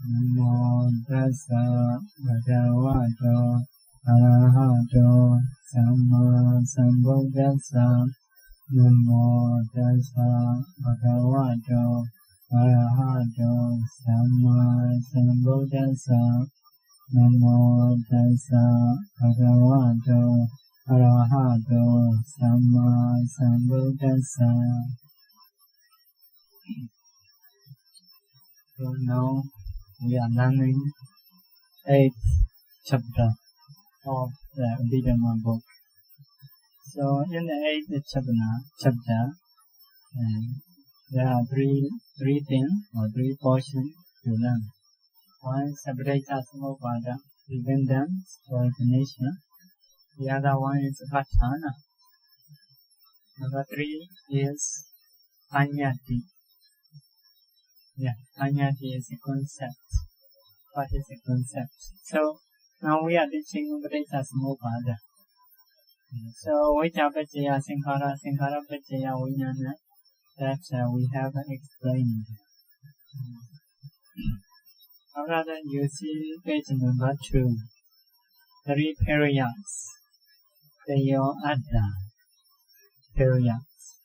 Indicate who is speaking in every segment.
Speaker 1: Namo tassa bhagavato arahato samma sambuddhassa. Namo tassa bhagavato arahato samma sambuddhassa. Namo tassa bhagavato arahato samma sambuddhassa. So now we are learning 8th chapter of the Abhidhamma book. So in the 8th chapter, there are three things or three portions to learn. One is Abhidhamma Samopada, dependence or definition. The other one is Vachana. Number 3 is Anyati. Anyati is a concept. What is a concept? So now we are teaching Abhidhamma Samopada. So Vijja Paccaya Sankhara, Sankhara Paccaya Vijnana, that we have explained. After that, you see page number 2. 3 periods. Tayo Adda periods.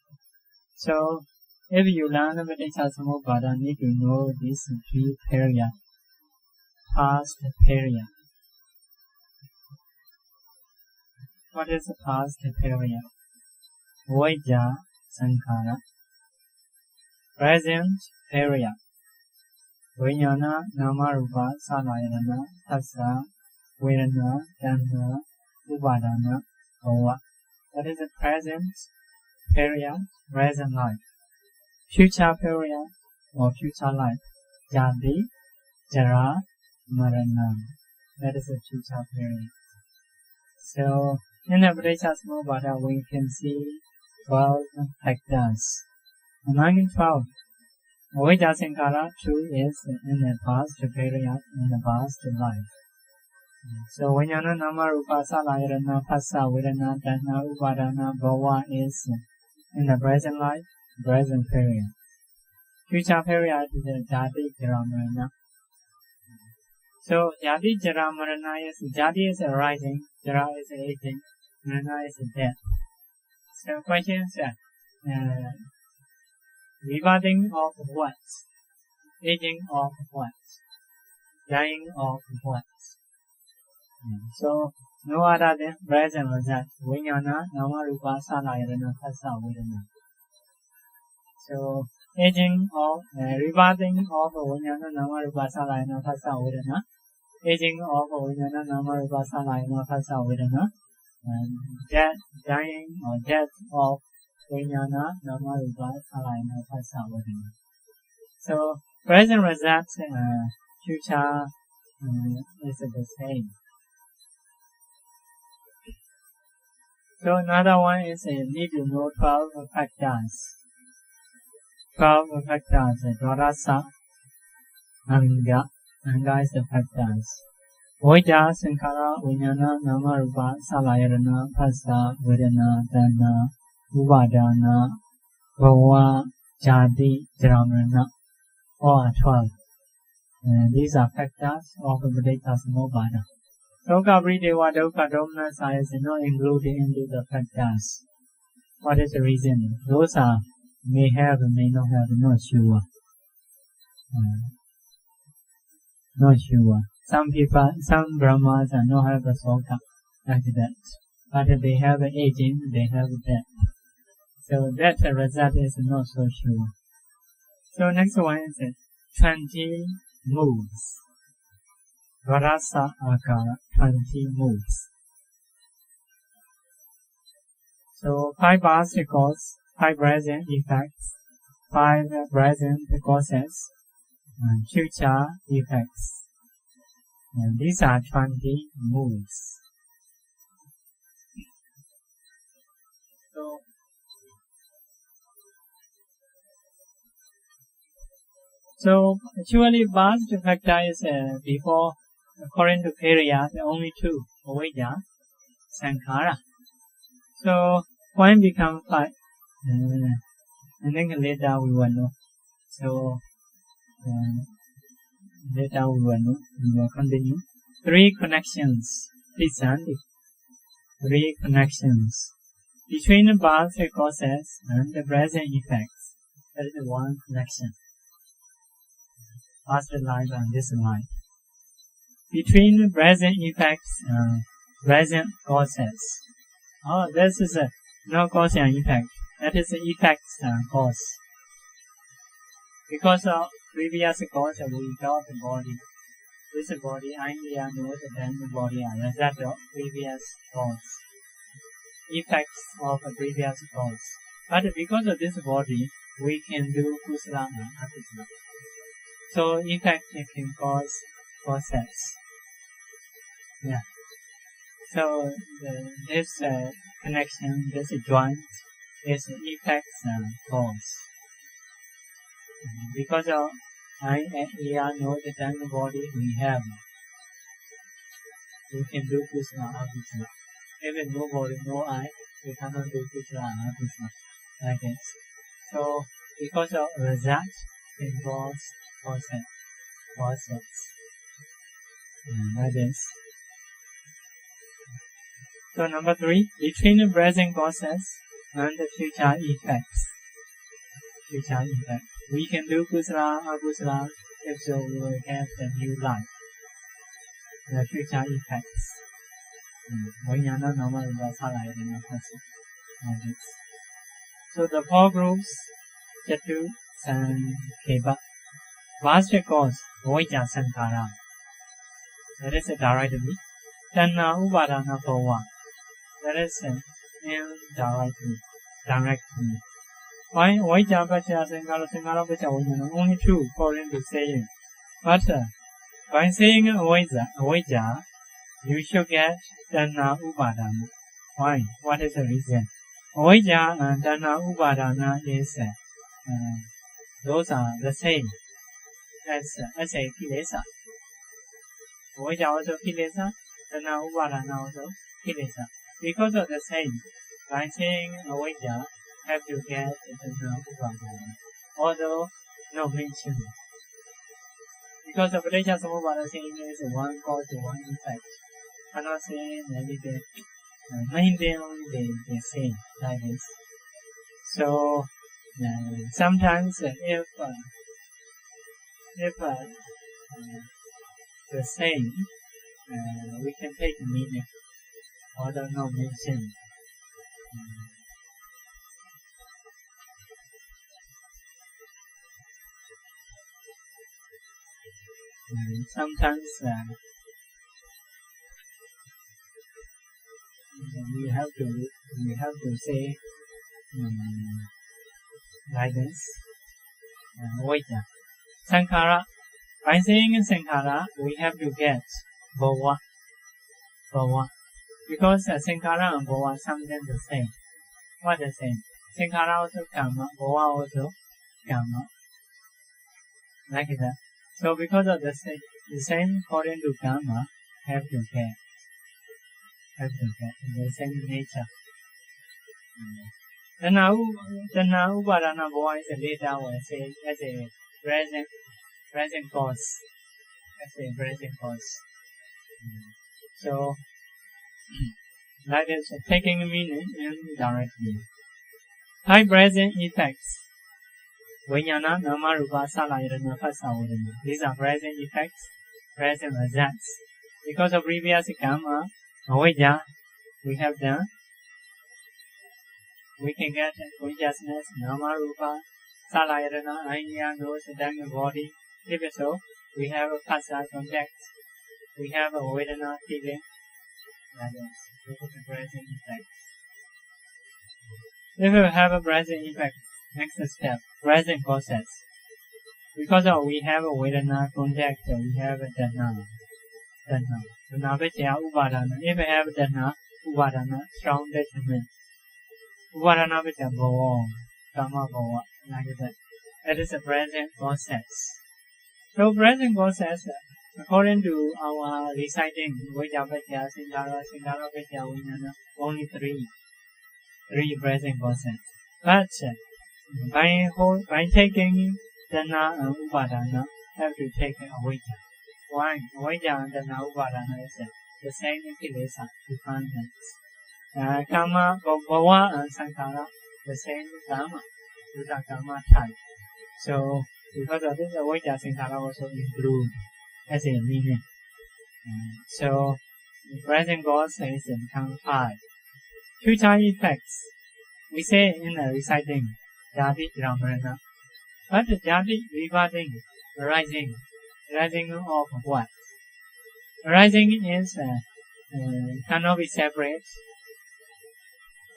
Speaker 1: So if you learn Abhidhamma Samopada, need to know these 3 periods. Past period. What is the past period? Vijja Sankhara. Present period. Vijnana Namarupa Salayana Tassa Vedana Tanha Upadana Bhava. That is the present period, present life. Future period or future life. Jati, Jara, Marana. That is the future period. So in the Abhidhamma Samopada we can see 12 factors. Among 12, Vijja Sankhara 2 is in the past period, in the past life. So Vijnana Nama Rupa Salayana Phassa Vedana Tanha Upadana Bhava is in the present life, present period. Future period is the Jati Jara Marana. So Jati Jara Marana is, Jati is arising, Jara is aging, Marana is death. So question is rebirthing of what? Aging of what? Dying of what? So no other than present result. Vijnana Nama Rupa Salayana Phassa Vedana. So aging of rebirthing of Vijnana Nama Rupa Salayana Phassa Vedana. Aging of Vijnana Nama Rupa Salayana Phassa Vedana. And dying or death of Vijnana Nama Rupa Salayana Phassa Vedana. So present result, future is the same. So another one is need to know 12 factors. 12 factors. Dvarasa, Anga. Anga is the factors. Vijja Sankhara Vijnana Nama Rupa Salayana Phassa Vedana Tanha Upadana Bhava Jati Jara Marana. All are 12. These are factors of Abhidhamma Samopada. Loka Prideva Dukkha Domanassa is not included into the factors. What is the reason? Those are may have, may not have, not sure. Not sure. Some people, some Brahmas are not have a soka like that. But they have aging, they have death. So that result is not so sure. So next one is 20 moves. Dvarasa Akara, 20 moves. So 5 past causes, 5 present effects, 5 present causes, and future effects. And these are 20 moves. So actually past factor is before, according to period, only 2, Vijja, Sankhara. So when become 5, I think later we will know. So Later we will continue. 3 connections. Listen. 3 connections between the past causes and the present effects. That is 1 connection. Past life and this life. Between the present effects and present causes. Oh, this is no cause and effect. That is the effects and cause. Because of previous cause, we got the body. This body, idea, knows, then the body are result of previous cause. Effects of a previous cause. But because of this body, we can do kusala and akusala. So effect can cause causes. Yeah. So this connection, this joint, is effects and cause. Because of I and ear know the then body we have. We can do kusala or akusala. Even no body, no eye, we cannot do kusala or akusala. Like this. So because of result, it cause causes. Like this. So number 3, between the present causes and the future effects. Future effect. We can do kusala or akusala, if so we will have the new life. The future effects. Vijnana nama rupa salayana phassa. Like this. So the 4 groups, Chatu, Sankhepa. First cause, Vajja Sankhara. That is directly. Tanna Upadana Bhava. That is directly. Why Vajja Pacha Sankhara Pacha Vijnana? Only 2 according to saying. But by saying Vajja, you should get Tanna Upadana. Why? What is the reason? Vajja and Tanna Upadana is those are the same as a kilesa. Vajja also kilesa, Tanna Upadana also kilesa. Because of the same, by saying Vajja, have to get Tanna Upadana. Although no mention. Because of Paticca Samuppada saying is 1 cause to 1 effect. Cannot say negative. Maintain only the same like this. So sometimes if the same, we can take meaning, although no mention. Sometimes we have to say like this. Vajja. Sankhara. By saying Sankhara, we have to get Bhava. Because Sankhara and Bhava sometimes the same. What the same? Sankhara also karma, Bhava also karma. Like that. So because of the same according to karma, have to get the same nature. Tanna Upadana Bhava is a later one, say as a present cause. As a present cause. So that is taking meaning indirectly. High present effects. Vijnana, Nama, Rupa, Salayana, Phassa, Vedana. These are present effects, present results. Because of previous karma, Vajja, we have done. We can get consciousness, Nama, Rupa, Salayana, idea, knows, then the body. If so, we have a Phassa contact. We have a Vedana feeling. That is, this is the present effect. If we have a present effect, next step, present causes. Because we have a Vedana contact, we have a Dhanna. Dhanna Vajja Upadana. If we have Dhanna, Upadana, strong detriment. Upadana Vajja Bhava, Kama Bhava, like that. That is a present causes. So present causes, according to our reciting, Vajja Vajja, Sankhara Vajja, Vijnana, only 3 present causes. But by taking Dhanna and Upadana have to take avijja. Why? Avijja and upadana is the same kilesa, defilements. Karma, bhava and sankhara, the same karma, the karma type. So, because of this, avijja sankhara also include as a meaning. So, the present cause is become 5. Future effects. We say in the reciting, jati ramarana. But jati vivating, arising. Arising of what? Arising is cannot be separate.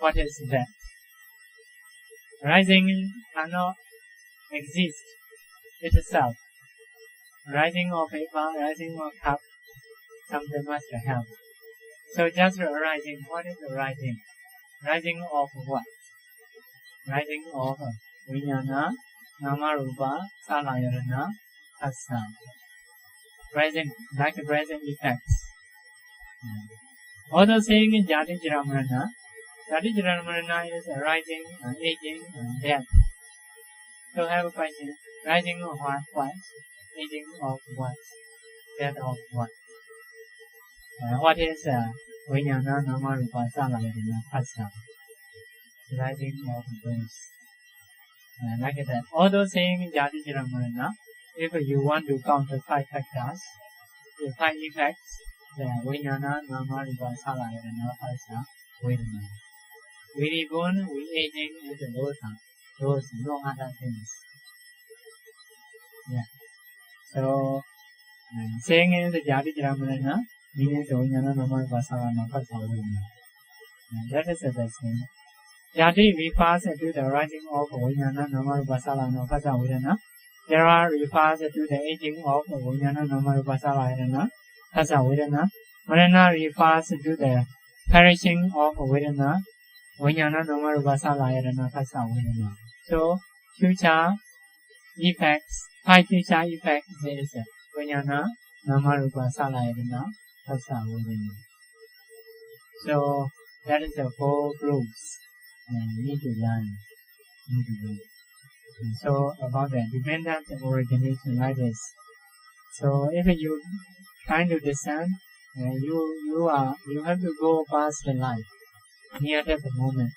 Speaker 1: What is that? Arising cannot exist itself. Arising of paper, arising of cup, something must have. So just arising. What is arising? Rising of what? Rising of vijnana, namarupa, salayana, asa. Present, like the present effects. Although saying in jati jaramarana is arising, aging, and death. So I have a question. Rising of what? Aging of what? Death of what? What is vijnana, namarupa, salayana, asa? Rising of those. Like that. Although saying jati jaramarana, if you want to count the 5 factors, the 5 effects, the vijnana, namarupa, salayana, asa, vedana. We reborn, we aging, and those no other things. Yeah. So, saying in the jati jaramarana means vijnana, namarupa, salayana, asa, vedana. That is the same. Jati refers to the rising of vijnana, namarupa, salayana, asa, vedana. Jara refers to the aging of vijnana, namarupa, salayana, asa, vedana. Marana refers to the perishing of vedana, vijnana, namarupa, salayana, asa, vedana. So, future effects, 5 future effects is vijnana, namarupa, salayana, asa, vedana. So, that is the 4 groups. Need to learn. So about the dependent origination like this. So if you trying to discern, you have to go past the life near death moment.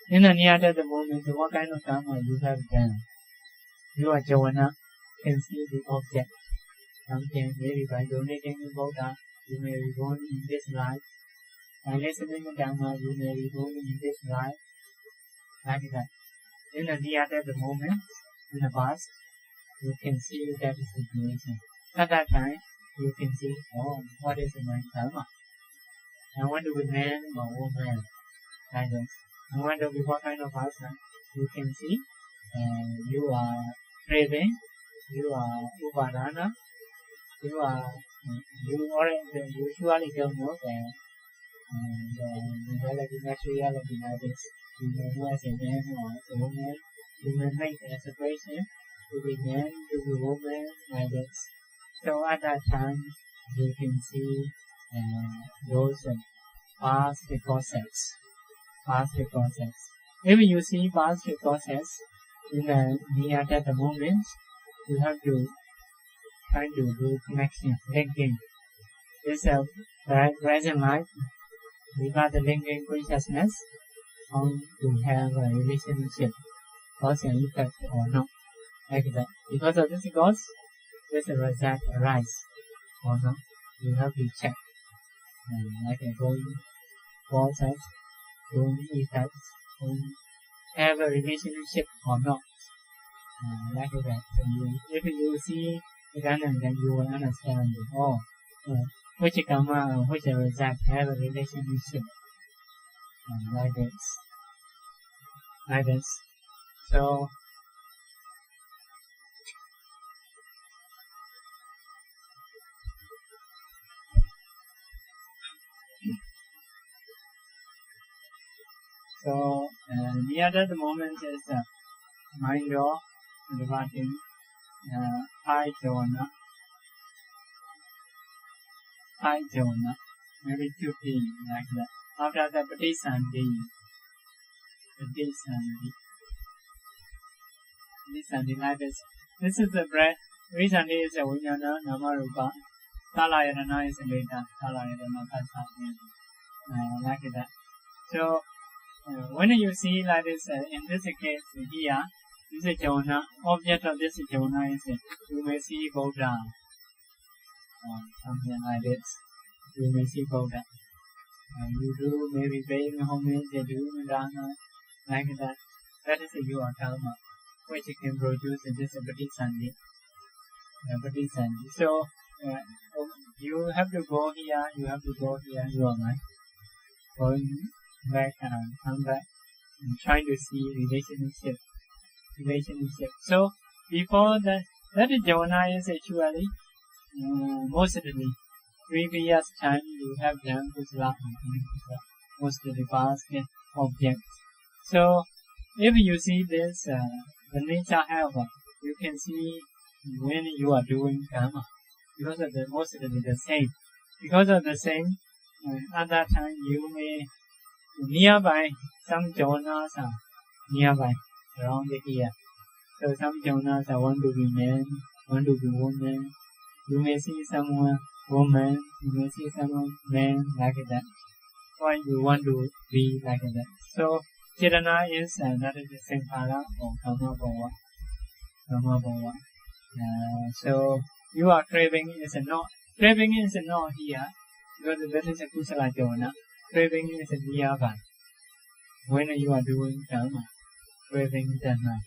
Speaker 1: In the near death moment, what kind of karma you have done? You are Javana, can see the object. Something maybe by donating to Buddha, you may be born in this life. By listening to Dhamma, you may be born in this life. Like that. In the near death moment, in the past, you can see that situation. At that time, you can see, oh, what is my karma? I want to be man or woman. Like that. I want to be what kind of person? You can see, you are craving, you are upadana, you usually don't know that reality, materiality like this. You may know as a man or as a woman. You may make a separation to be man, to be woman, like this. So at that time, you can see those past causes. If you see past causes in the near death moment, you have to try to do connection, linking. This present life, without the linking consciousness, how to have a relationship, cause and effect or not, like that. Because of this cause, this result arise or not. You have to check, like a going process, going effects, have a relationship or not, like that. If you see again and then you will understand, which karma, which result have a relationship, like this. So, near that moment is mind law, departing, high jhana, maybe 2P, like that. After that, Patisandhi, like this. This is the Recently is a Vijnana, Namarupa. Salayana is later. Salayana like that. So when you see like this, in this case here, this is Jona. Object of this Jona is you may see Buddha or something like this. You may see Buddha. You do maybe paying homage, you do dana like that. That is your karma, which can produce this Bodhisattva. So you have to go here, you have to go here, you are right. Going back and come back and trying to see relationship. So before that jhana is actually mostly previous time you have done kusala mostly past objects. So if you see this the nature have you can see when you are doing karma because of the mostly the same. Because of the same at that time you may nearby some jhanas are nearby around here. So some jhanas are want to be man, want to be woman. You may see some woman, you may see some man like that. Why you want to be like that? So Chetana is that is the Sankara or Karma Bhava. So you are craving is not here because that is a kusala jhana. Craving is nearby. When you are doing karma, craving jhana.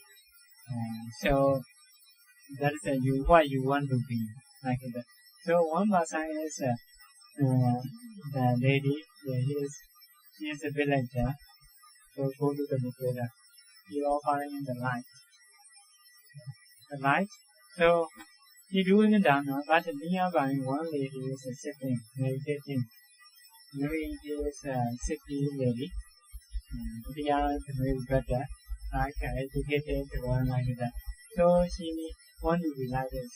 Speaker 1: So that is what you want to be like that. So one person is the lady. She is a villager. So go to the Buddha. You offering the light. So he doing the dana, but nearby one lady is sitting, meditating. Maybe he is a city lady. They are very better, like educated one like that. So she want to be like this.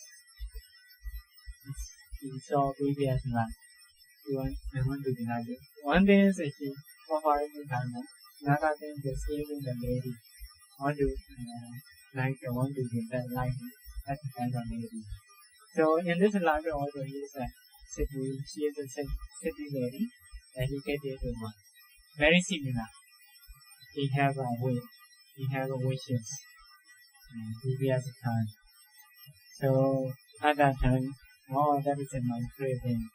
Speaker 1: She saw previous life. I want to be like this. One day is she offering the dana. Another thing is seeing the lady. Want to want to be that like that kind of lady. So in this life also he is a city. She is a city lady, educated one. Very similar. He have a will. He have wishes. Previous time. So at that time, that is my craving.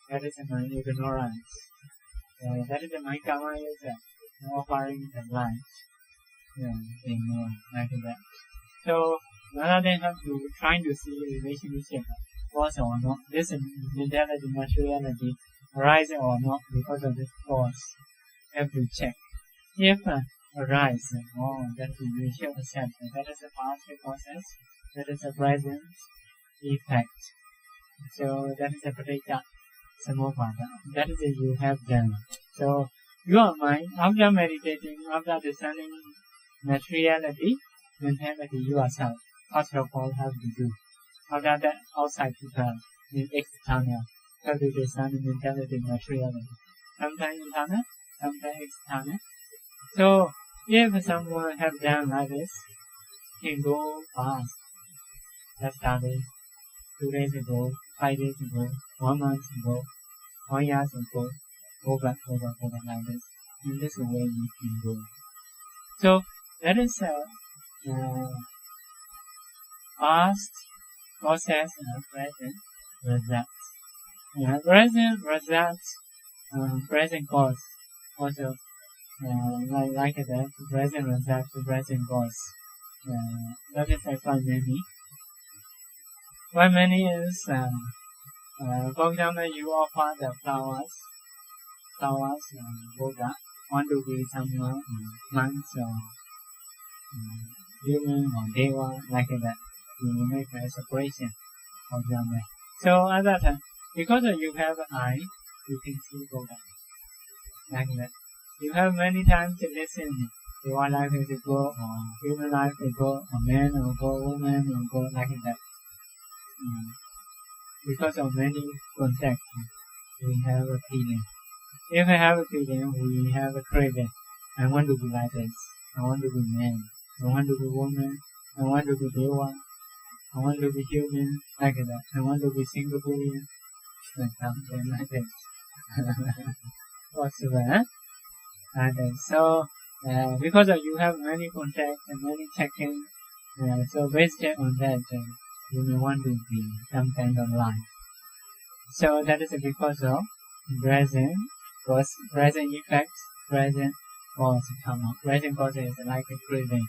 Speaker 1: That is my ignorance. That is my karma is offering the light. Like that. So rather than have to trying to see relationship force or not, this mentality, materiality arise or not because of this force. Have to check. If arise, that we should accept. That is a past process. That is a present effect. So that is a paticca samuppada. That is you have done. So your mind, after meditating, after discerning materiality, mentality yourself, first of all have to do. After that, outside people, in external, have to discern mentality, materiality. Sometimes internal, sometimes external. So if someone have done like this, can go fast. Just started 2 days ago, 5 days ago, 1 month ago, 1 year ago, over like this. In this way you can go. So that is past process and present results. Present results, present cause also. Like that, present results, present cause. That is quite many. Quite many is, for example, you offer the flowers, Buddha, want to be some monks or human or deva, like that. You make a separation, for example. So at that time, because you have an eye, you can see Buddha, like that. You have many times to listen. Your life is a go, or human life is go, or man or go, woman or go, like that. Because of many contacts, we have a feeling. If I have a feeling, we have a craving. I want to be like this. I want to be man. I want to be woman. I want to be deva. I want to be human, like that. I want to be Singaporean, like something like this. Possible, huh? Okay, so because you have many contacts and many check-ins, so based on that, you may want to be some kind of life. So that is because of present effects, present cause karma. Present cause is like a craving.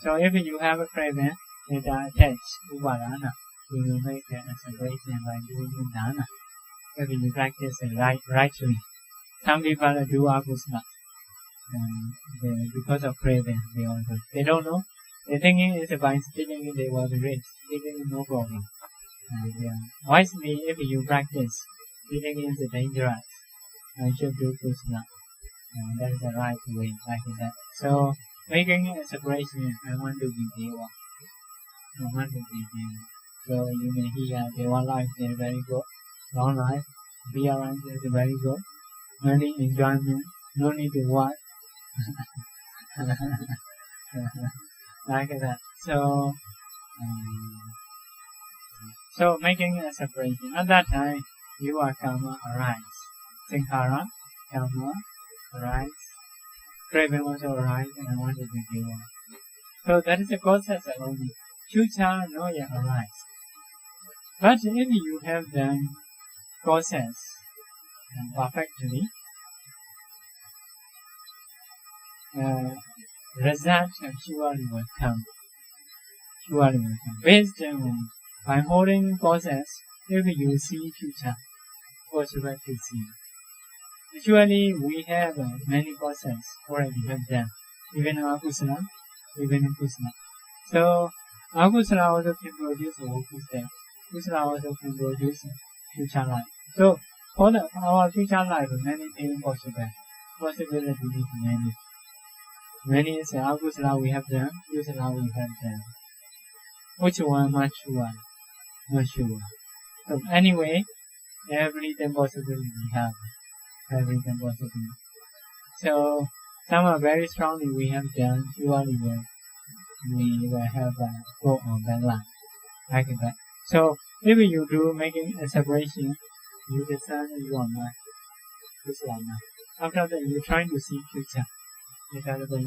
Speaker 1: So if you have a craving, it attached upadana. You will make a separation by doing dana. If you practice it rightly. Some people do akusala. Because of craving, they don't know. They thinking it's by stealing they was rich. Stealing no problem. Wisely, if you practice, stealing is dangerous. I should do kusala. That is the right way, like that. So making a separation, I want to be deva. I want to be deva. So you may hear deva life is very good. Long life, appearance is very good. Many enjoyment, no need to work. Like that. So making a separation. At that time, your karma arise. Sankhara, karma arise. Craving also arise, and I want to be deva. So that is the process only. Future no yet arise. But if you have done process perfectly, result surely will come. Surely will come. Based on by holding process, if you see future, possible to see. Usually we have many process already have done, even akusala, even kusala. So akusala also can produce kusala. Kusala also can produce future life. So for our future life, many things possible. Possibility is many. Many is akusala we have done, kusala we have done. Which one much sure? Not sure. So anyway, everything possibility we have. Everything possibility. So some are very strongly we have done, surely we will have go on that line. Like that. So if you do making a separation, you discern your mind. This one. After that you trying to see future. Later when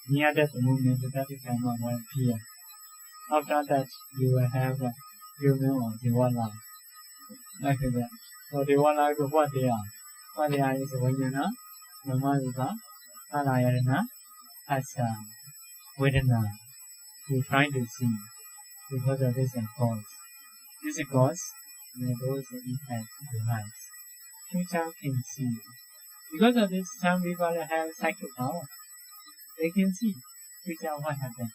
Speaker 1: near that moment that karma will appear. After that you will have human or divine life. Like that. So divine life what they are? What they are is Vajnana, Brahmarupa, Salayana, Asa, Vedana. You trying to see because of this cause. This cause those effects arise. Future can see. Because of this, some people have psychic power. They can see future what happened.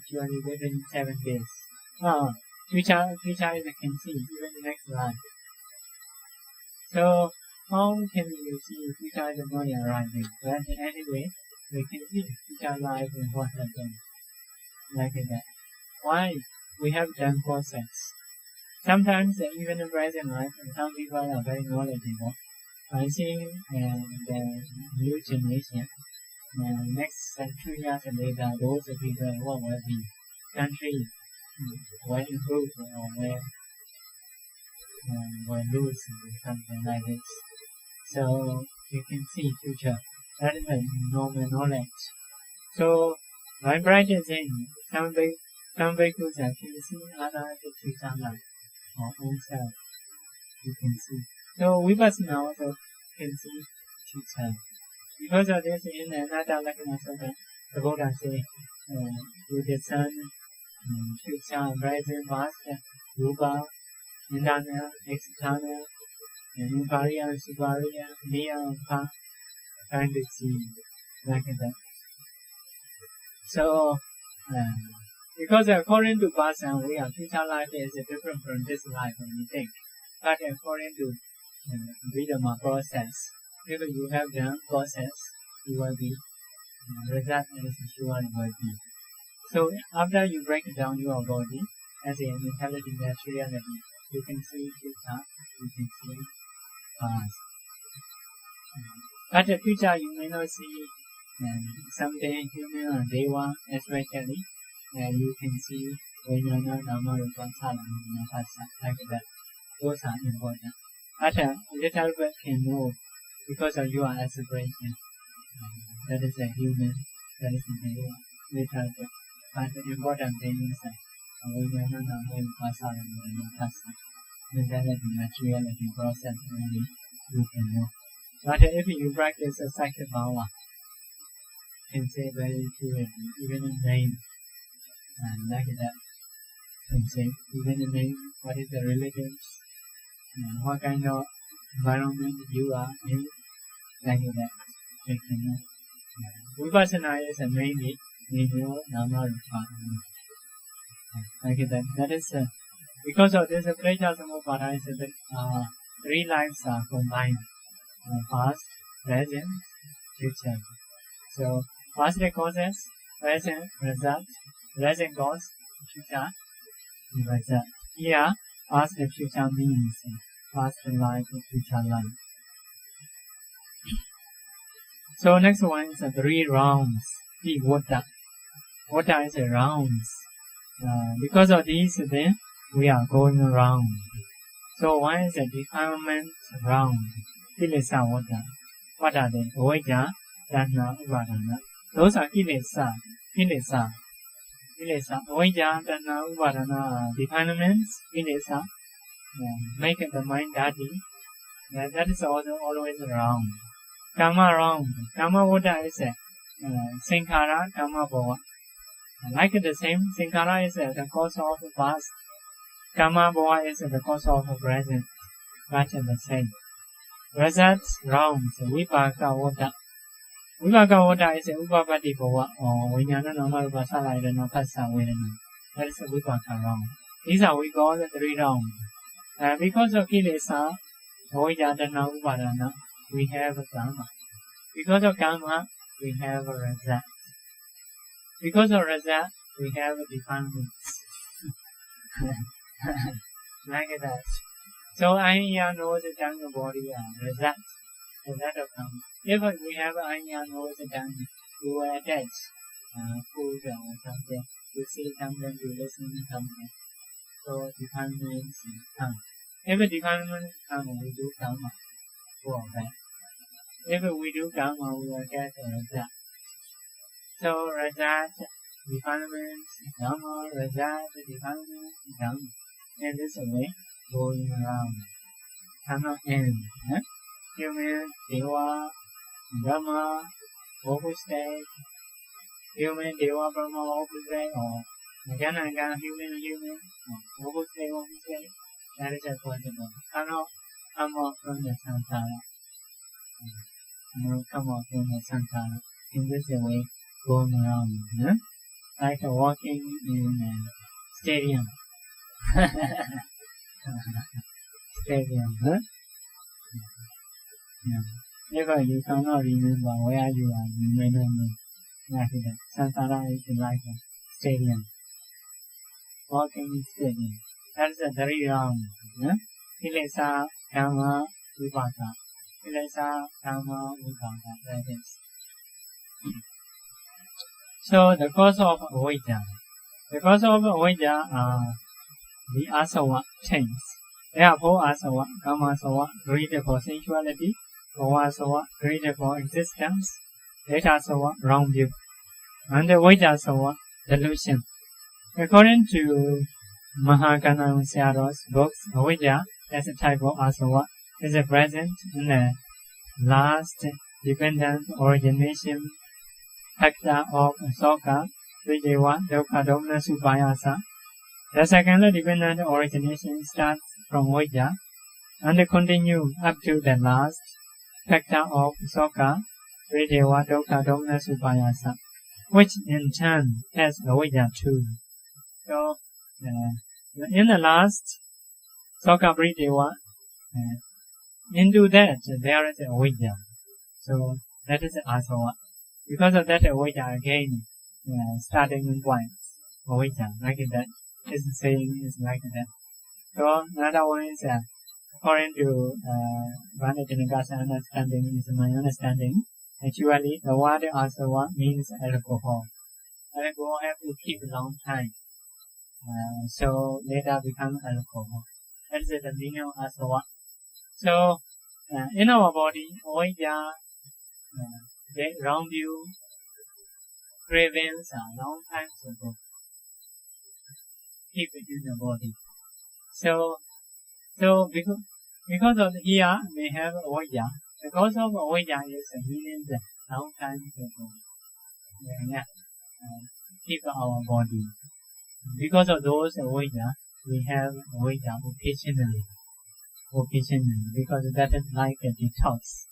Speaker 1: Usually within 7 days. Future is can see even the next life. So how can you see future is not arriving? But anyway, we can see future life and what happened. Like that. Why? We have done process. Sometimes even in present life, some people are very knowledgeable. I think the new generation, next century years later, those people what will be country will improve or will lose something like this. So you can see future. That is a normal knowledge. So by practicing, some vehicles can see other future life or own self. You can see. So Vipassana also can see future. Because of this, in another Lakkhana Sutta, the Buddha says, you discern future, present, past, rupa, indana, external, and upariya, supariya, near, pa, trying to see like that. So, because according to Vasa, we are future life is different from this life when we think. But according to Abhidhamma process, if you have done process, you will be result is surely will be. So after you break down your body as an intelligent materiality, you can see future, you can see past. But the future you may not see someday human or deva especially. you can see Vijnana, Nama, Rupa, Salamana, Phassa, like that. Those are important. But a little bit can know because of you are aspiration. That is a human, that is a little bit. But the important thing is that Vijnana, Nama, Rupa, Salamana, Phassa. Mentality, materiality, process, only you can know. But if you practice a second power, you can say very clearly, even in name, like that. You can say, even in name, what is the relatives, what kind of environment you are in, like that. You can know. Vipassana is mainly Nama Rupa. Like that. That is because of this, Praja Samupada is that three lives are combined. Past, present, future. So, past causes, present result, present cause, future result. Here, past and future means past life, future life. So, next one is 3 rounds. The water. Water is rounds. Because of these, then we are going around. So, one is a defilement round. Kilesa water. What are they? Avijja, Tanha, Upadana. Those are kilesa. Kilesa. Avijja, Tanha, Upadana are defilements. Kilesa. Make the mind dirty. That is also always round. Karma round. Karma water is a Sankhara, Karma bhava. Like the same, Sankhara is the cause of the past. Karma bhava is the cause of the present. But the same. Results rounds, Vipaka water. Vipaka water is a Upapati bhava or Vijnana Nama Rupa Salayana Phassa Vedana. That is a Vipaka round. These are we call the 3 rounds. Because of Kilesa, Avijja, Tanha, Upadana, we have karma. Because of karma, we have a result. Because of result, we have defilements. Like that. So Anya knows the tongue body result of karma. If we have Anya knows the tongue, we will attach food or something to see something, to listen to something. So defilements come. If defilements come, we do karma for that. If we do karma, we will get a result. So result, defilements, karma, result, defilements, karma. And this way, going around. Cannot end. Human, Deva, Brahma, opposite state. Human, Deva, Brahma, opposite state. Or again, human, opposite state. That is a possible. Cannot come out from the samsara. Come out from the samsara. In this way, going around. Like walking in a stadium. Stadium, If you cannot remember where you are, you may not know. Like that. Samsara is like a stadium. Walking stadium. That's a 3 round. Kilesa, Karma, Vipaka. Kilesa, Karma, Vipaka. That is. So the cause of avijja. The cause of avijja are the asava chains. Therefore, asava, kama asava, greater for sensuality, bhava asava, greater for existence, deta asava, wrong view, and the avijja asava, delusion. According to Mahakana Sayadaw's books, avijja, as a type of asava, is present in the last dependent origination factor of Soka, Videva, Dukkha, Domna, Supayasa. The second dependent origination starts from avijja and continues up to the last factor of Soka, Videva, Dukkha, Domna, Supayasa, which in turn has avijja too. So, in the last Soka, Videva, into that there is avijja. So, that is asava. Because of that avijja again, starting point, avijja, like that. This saying is like that. So another one is according to Vandajanaga's understanding, is my understanding. Actually, the word asava means alcohol. Alcohol have to keep a long time. So later become alcohol. That is the meaning of asava. So in our body, avijja, the wrong view, cravings are long time ago. Keep it in the body. So because of here we have avijja. The cause of avijja is means long time ago. Keep our body. Because of those avijja, we have avijja occasionally. Because that is like a detox.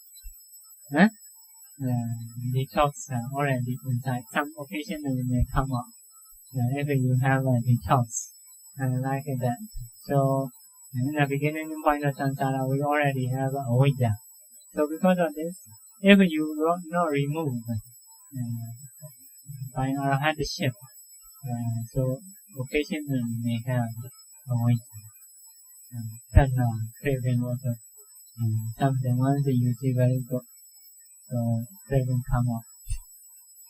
Speaker 1: Detox already inside. Some occasionally may come out. If you have a detox like that. So in the beginning point of samsara, we already have avijja. So because of this, if you not remove by our hardship, so occasionally may have avijja. Craving also. Something once you see very good, so craving come up.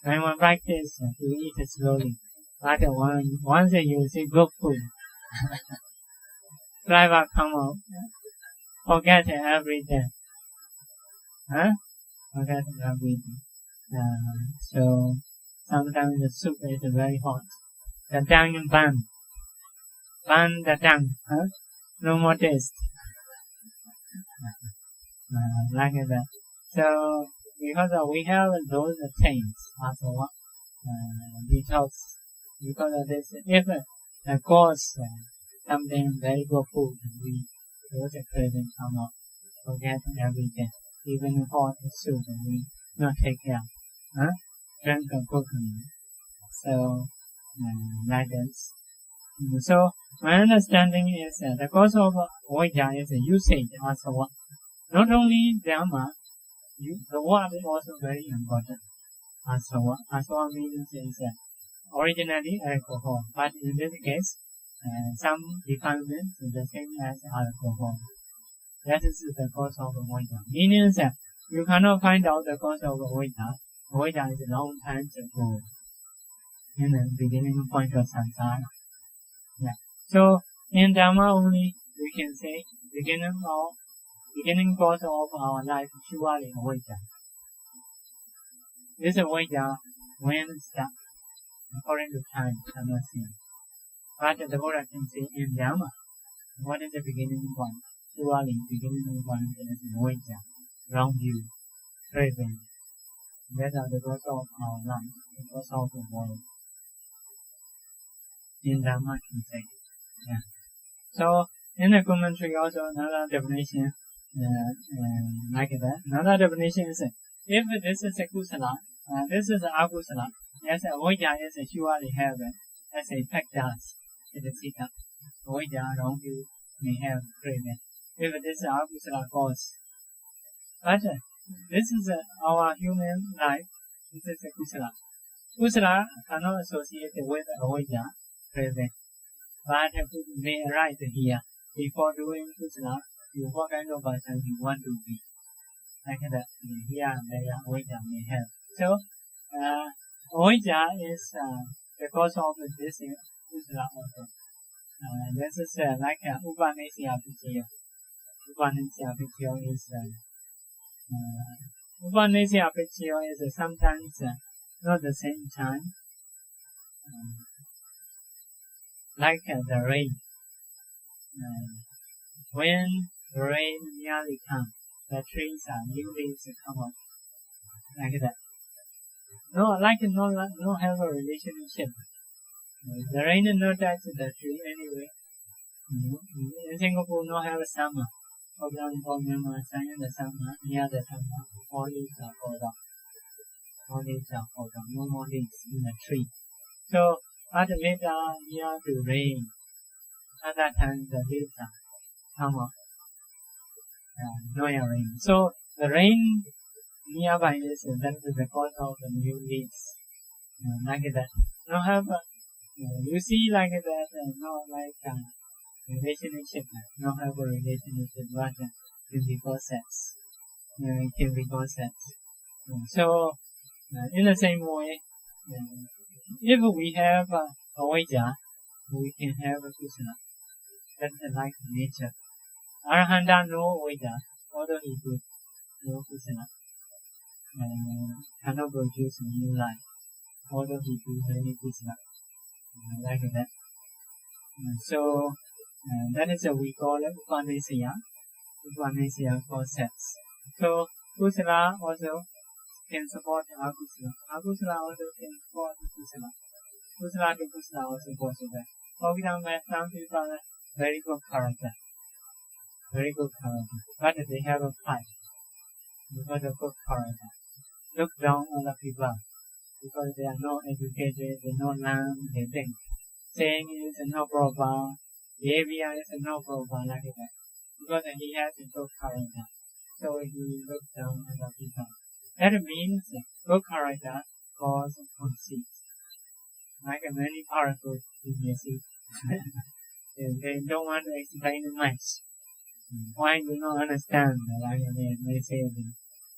Speaker 1: And when practice, you eat slowly. But once you see good food, saliva come out. Forget everything. Forget everything. So sometimes the soup is very hot. The tongue burn the tongue. No more taste. Like that. So because we have those things, also detox. Because of this, if of course something very good food, those craving come up. Forget everything. Even hot soup, we not take care. Drink and cooking. So like this. So my understanding is the cause of avijja is usage also. Not only dhamma, the word is also very important. Asava means is originally alcohol, but in this case, some departments is the same as alcohol. That is the cause of avijja. Meaning that you cannot find out the cause of avijja. Avijja is a long time ago, in the beginning point of samsara. So in Dhamma only we can say beginning cause of our life surely avijja. This avijja when start according to time cannot see. But the Buddha can say in Dhamma, what is the beginning point? Surely beginning point is avijja, wrong view, craving. That are the cause of our life, the cause of the world. In Dhamma can say. So in the commentary also another definition like that. Another definition is if this is a kusala, this is akusala, yes, avijja is surely have as a factors in the sita. Avijja wrong view may have craving. If this is akusala cause. But this is our human life. This is a kusala. Kusala cannot associate with avijja craving. But may arise here. Before doing kusala, what kind of person you want to be. Like that, here and there, avijja may have. So, avijja is the cause of this kusala also. This is like upanishya picture. Upanishya picture is upanishya picture is sometimes not the same time. Like the rain. When rain nearly comes, the trees are new leaves come up. Like that. No have a relationship. The rain no touch the tree anyway. In Singapore no have a summer. For example, Myanmar sun in the summer, near the summer, all leaves are fall down. All leaves are fall down. No more leaves in the tree. So but later near to rain. At that time the leaves come up. No rain. So the rain nearby is that is the cause of the new leaves. Like that. No have you see like that no like relationship. No have a relationship but can be process. It can be process. So in the same way if we have avijja, we can have kusala. That's like nature. Arahanta no avijja, although he could no kusala, cannot produce a new life, although he do many kusala, like that. So that is we call it Upanishya. Upanishya concepts. So kusala also can support akusala. Akusala also can support kusala. Kusala to kusala also possible. For example, some people are very good character, but they have a fight because of good character. Look down on the people because they are not educated, they don't learn, they think. Saying is no proper, behavior is no proper like that. Because he has a good character, so he looks down on the people. That means good character causes conceit. Like many powerful you may see. They don't want to explain much. Why do not understand? Like they say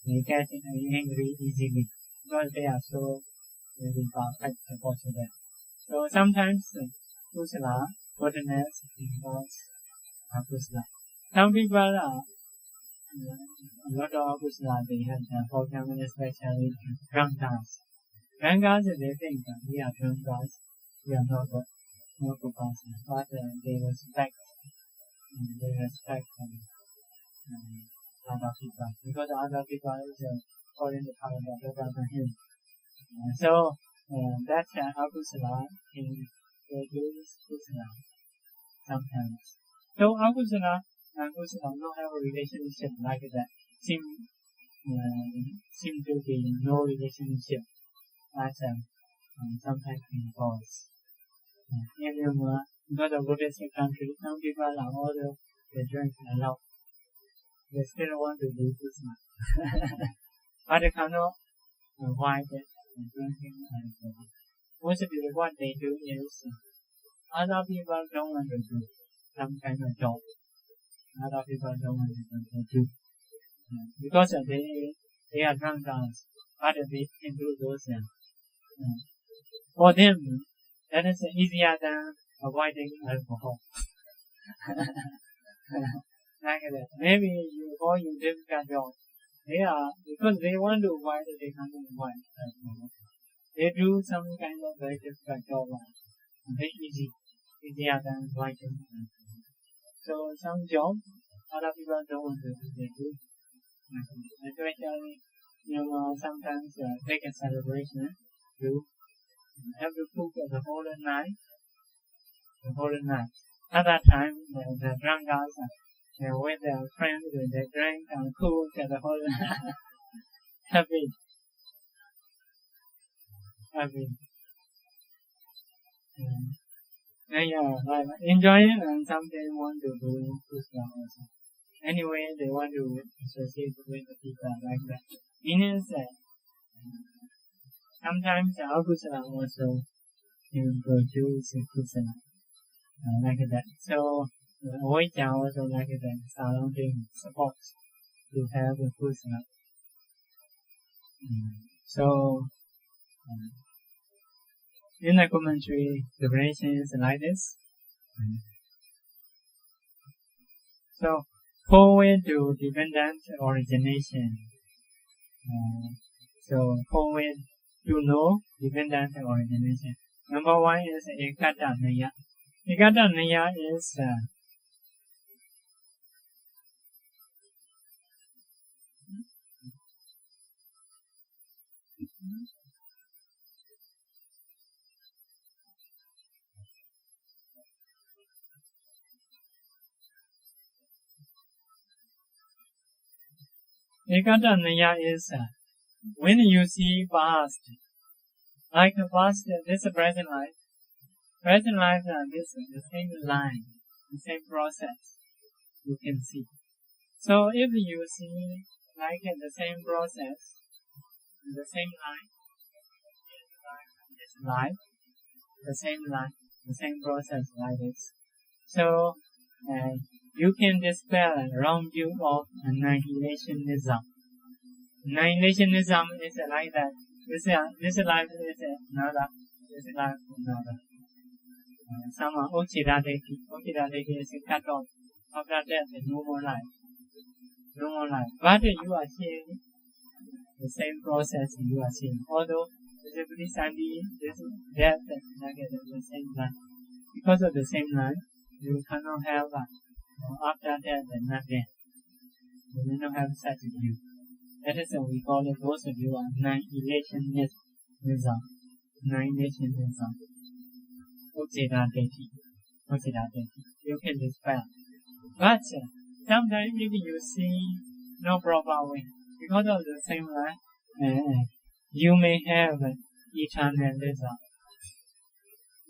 Speaker 1: they get angry easily because they are so very perfect possible. So sometimes kusala, goodness, involves akusala. Some people are a lot of kusala they have, for example, especially drunkards. Drunkards they think we are drunkards, we are not good person, but they respect other people because other people is according to character better than him. So that's akusala can produce kusala sometimes. So akusala and kusala don't have a relationship like that. Seem to be no relationship as sometimes involves. Because of Buddhist country, some people are older, they drink a lot. They still want to do kusala. But they cannot avoid it and drinking alcohol. Mostly what they do is other people don't want to do some kind of job. Other people don't want to do. Because they are drunkards, but they can do those for them, that is easier than avoiding alcohol. Like that. Maybe you difficult job. They are, because they want to avoid it, they can't avoid alcohol. They do some kind of very difficult job, very easier than avoiding alcohol. So some jobs, other people don't want to do, they do. Especially, sometimes take a celebration, you have to cook the whole night. At that time, the drunkards with their friends, they drink and cook the whole night. Happy. Like enjoy it, and some they want to do kusala also. Anyway, they want to associate with the people like that. Meaning sometimes akusala also can produce kusala like that. So avijja also like that, surrounding support to have a kusala. So in the commentary, the relation is like this. So forward to dependent origination. So forward to no dependent origination. Number one is ekata naya. Ekata naya is ekata naya is when you see past, like the past, this present life this the same line, the same process you can see. So if you see like the same process, the same line, this life, the same line, the same process like this. So you can dispel a wrong view of annihilationism. Annihilationism is like that. This life is another. this life to another. Some are Ochida Deity. Ochida Deity is cut off. After death, no more life. No more life. But you are seeing the same process you are seeing. Although visibly Sandy, this death and negative the same life. Because of the same life, you cannot have after death and nothing. You may not have such a view. That is what we call it. Those of you are annihilationism. Annihilationism. Ochida Deity. Ochida Deity. You can dispel. But sometimes if you see no proper way, because of the same life, you may have eternalism.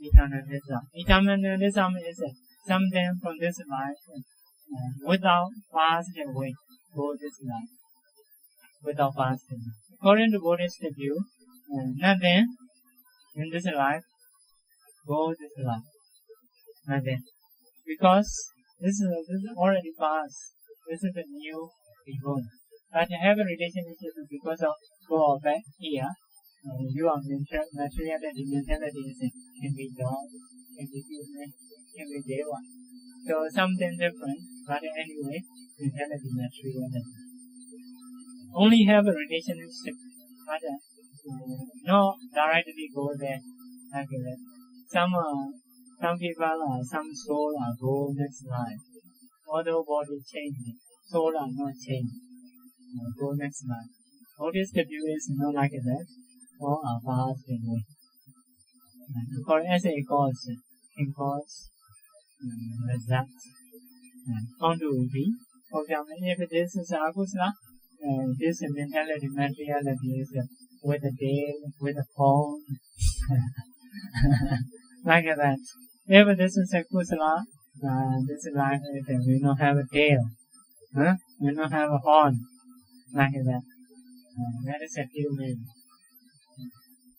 Speaker 1: Eternalism. Eternalism is something from this life without passing away. Go this life. Without passing. According to Buddhist view, nothing in this life go this life. Nothing. Because this is already past. This is a new rebirth. But have a relationship because of go back here. You are materiality. Mentality can be God, can be human, can be Deva. So something different. But anyway, mentality, materiality. Only have a relationship, but not directly go there like that. Some people, some soul go next life. Although body changes, soul are not changed. Go next life. Buddhist view is not like that. All are passed away. As a cause, can cause result. How to be? For example, if this is akusala, this mentality, materiality is with a tail, with a phone, like that. If this is a kusala, this life will not have a tail, will not have a horn, like that. That is a human.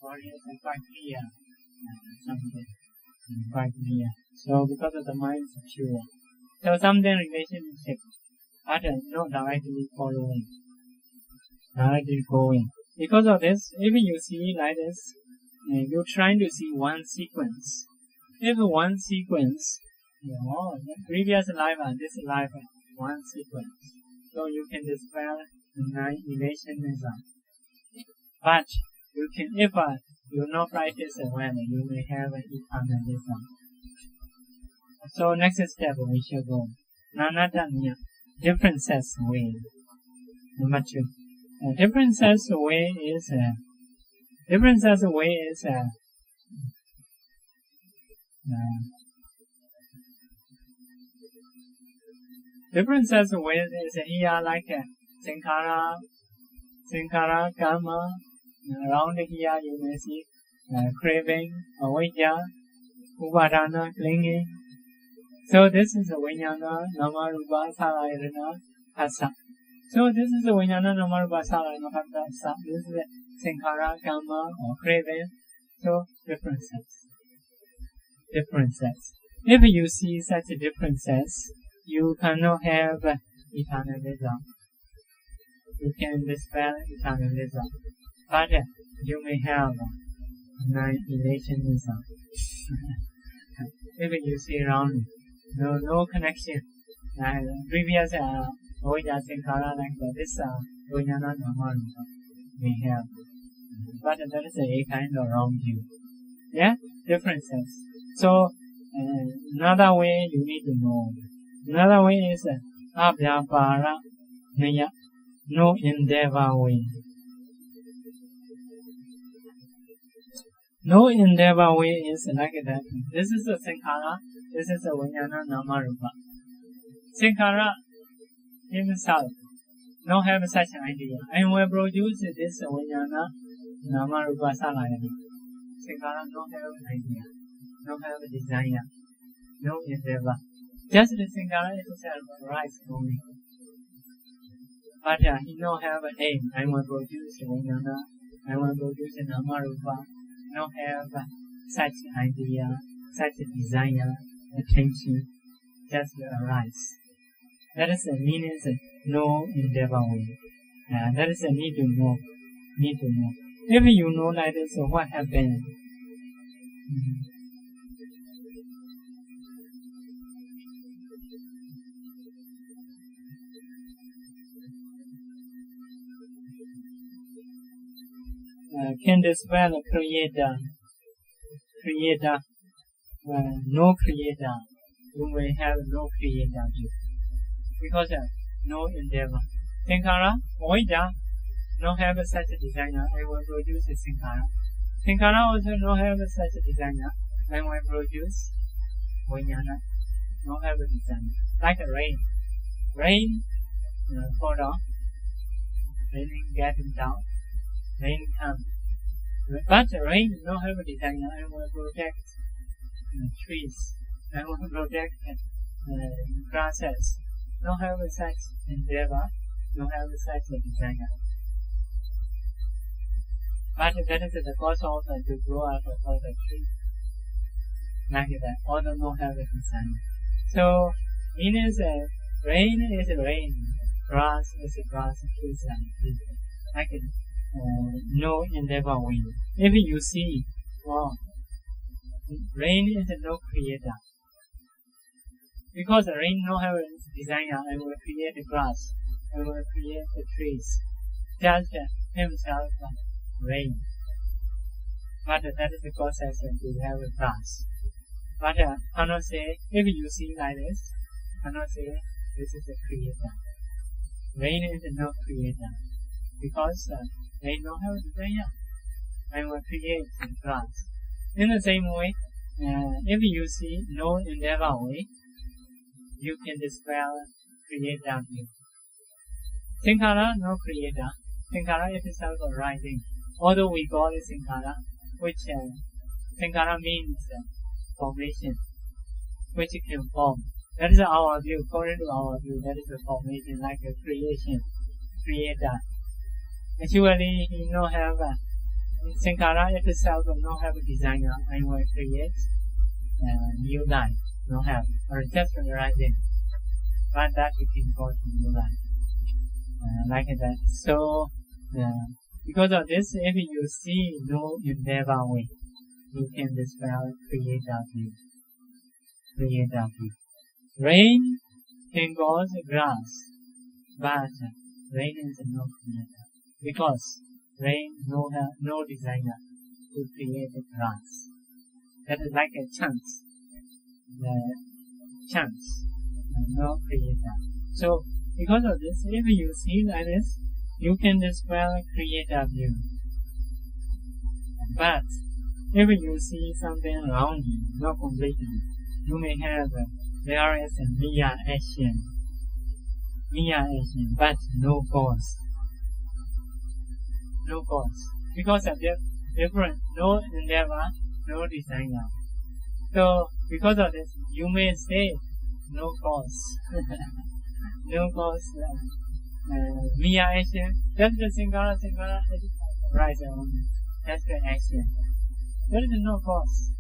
Speaker 1: Body is quite clear, something quite clear. So because of the mind is pure. So something relationship, but not directly following. Directly going. Because of this, if you see like this, you're trying to see one sequence. If one sequence, previous life and this life, one sequence. So you can dispel annihilationism. But you can, if you not practice well, you may have eternalism. So next step we shall go. Nanatanya, differences way. Number 2. Differences way is here like Sankhara, Karma. Around here you may see craving, avidya, upadana, clinging. So this is Vijnana, Nama, Rupa, Salayana, Hasa. So this is Vijnana, Nama, Rupa, Salayana, Hasa. This is Sankhara, Karma, or craving. So differences. If you see such differences, you cannot have eternalism. You can dispel eternalism. But you may have annihilationism. If you see wrongly, no connection. Previous Oja Sankhara like this Vijnana Nama may have. But that is a kind of wrong view. Yeah? Differences. So another way you need to know. Another way is Abhidhamma Naya, no endeavor way. No endeavor way is like that. This is a Sankhara, this is a Vijnana Nama Rupa. Sankhara himself don't have such an idea. And will produce this Vijnana Nama Rupa Salayana. Sankhara don't have an idea, don't have a desire, no endeavor. Just the Sankhara itself arises only. But he don't have an aim. I will produce Vijnana, I will produce Nama Rupa. Don't have such idea, such desire, attention, just arise. That is the meaning of no endeavor way. That is the need to know. If you know like this, what happened? Can dispel the creator, no creator. You may have no creator view. Because no endeavor. Sankara, Oida, no have such a designer, I will produce a Sankara. Sankara also no have such a designer, I will produce Vijnana, no have a designer. Like rain. Rain, fall down, raining getting down, rain comes. But rain no have a designer, I will protect trees, I will protect grasses. No have such endeavor, no have such a designer. But that is the cause of to grow up for the tree. Like that, although no have a designer. So, means rain is rain, grass is grass, trees and trees. Like no endeavor wind. If you see, rain is no creator. Because rain no have a designer, I will create the grass, I will create the trees. Just himself rain. But that is the process to have a grass. But cannot say, if you see like this, cannot say this is a creator. Rain is no creator. Because rain no have a designer, I will create the grass. In the same way, if you see no endeavor way, you can dispel creator view. Sankara, no creator. Sankara is self-arising. Although we call it Sankara, which Sankara means formation, which can form. That is our view. According to our view, that is a formation like a creation, creator. Actually, he no have Sankara itself no have a designer. I will create new life. No have, or just arising, but that you can go to new life, like that. So, because of this, if you see no endeavor way, you can dispel creator view. Creator view. Rain can cause grass, but rain is no creator, because rain no designer to create the grass. That is like a chance. No creator. So, because of this, if you see like this, you can dispel creator view. But, if you see something around you, not completely, you may have there is a mere action, but no cause. No cause. Because of different, no endeavor, no designer. So, because of this, you may say no cause. No cause, mere action. Just the Sankara rise on. That's the action. There is no cause.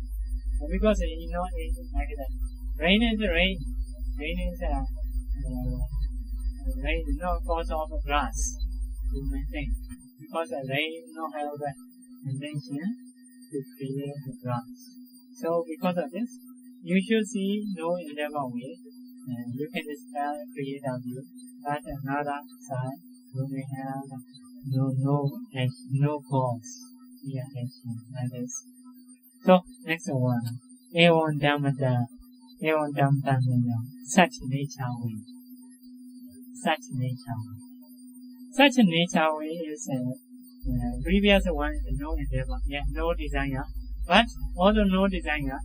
Speaker 1: Because you know like that. Rain is rain. Rain is rain is no cause of grass. You may think. Because rain no have the intention to create the grass. So because of this, you should see no endeavor way, and you can dispel creator view. But another side, you may have no cause, mere action like this. So next one, Abhidhamma, such nature way. Such nature way. Such nature way is previous one is no endeavor, no designer. But although no designer,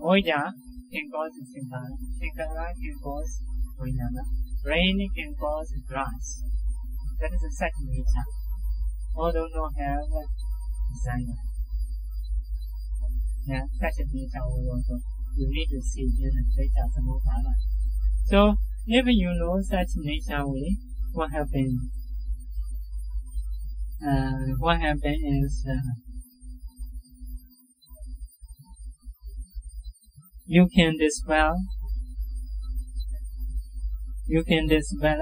Speaker 1: Oida can cause Sankara, Sankara can cause Vijnana, rain can cause grass. That is such nature. Although no have designer. Such nature also. You need to see in the nature samuppada. So if you know such nature way, what happens? What happens is you can dispel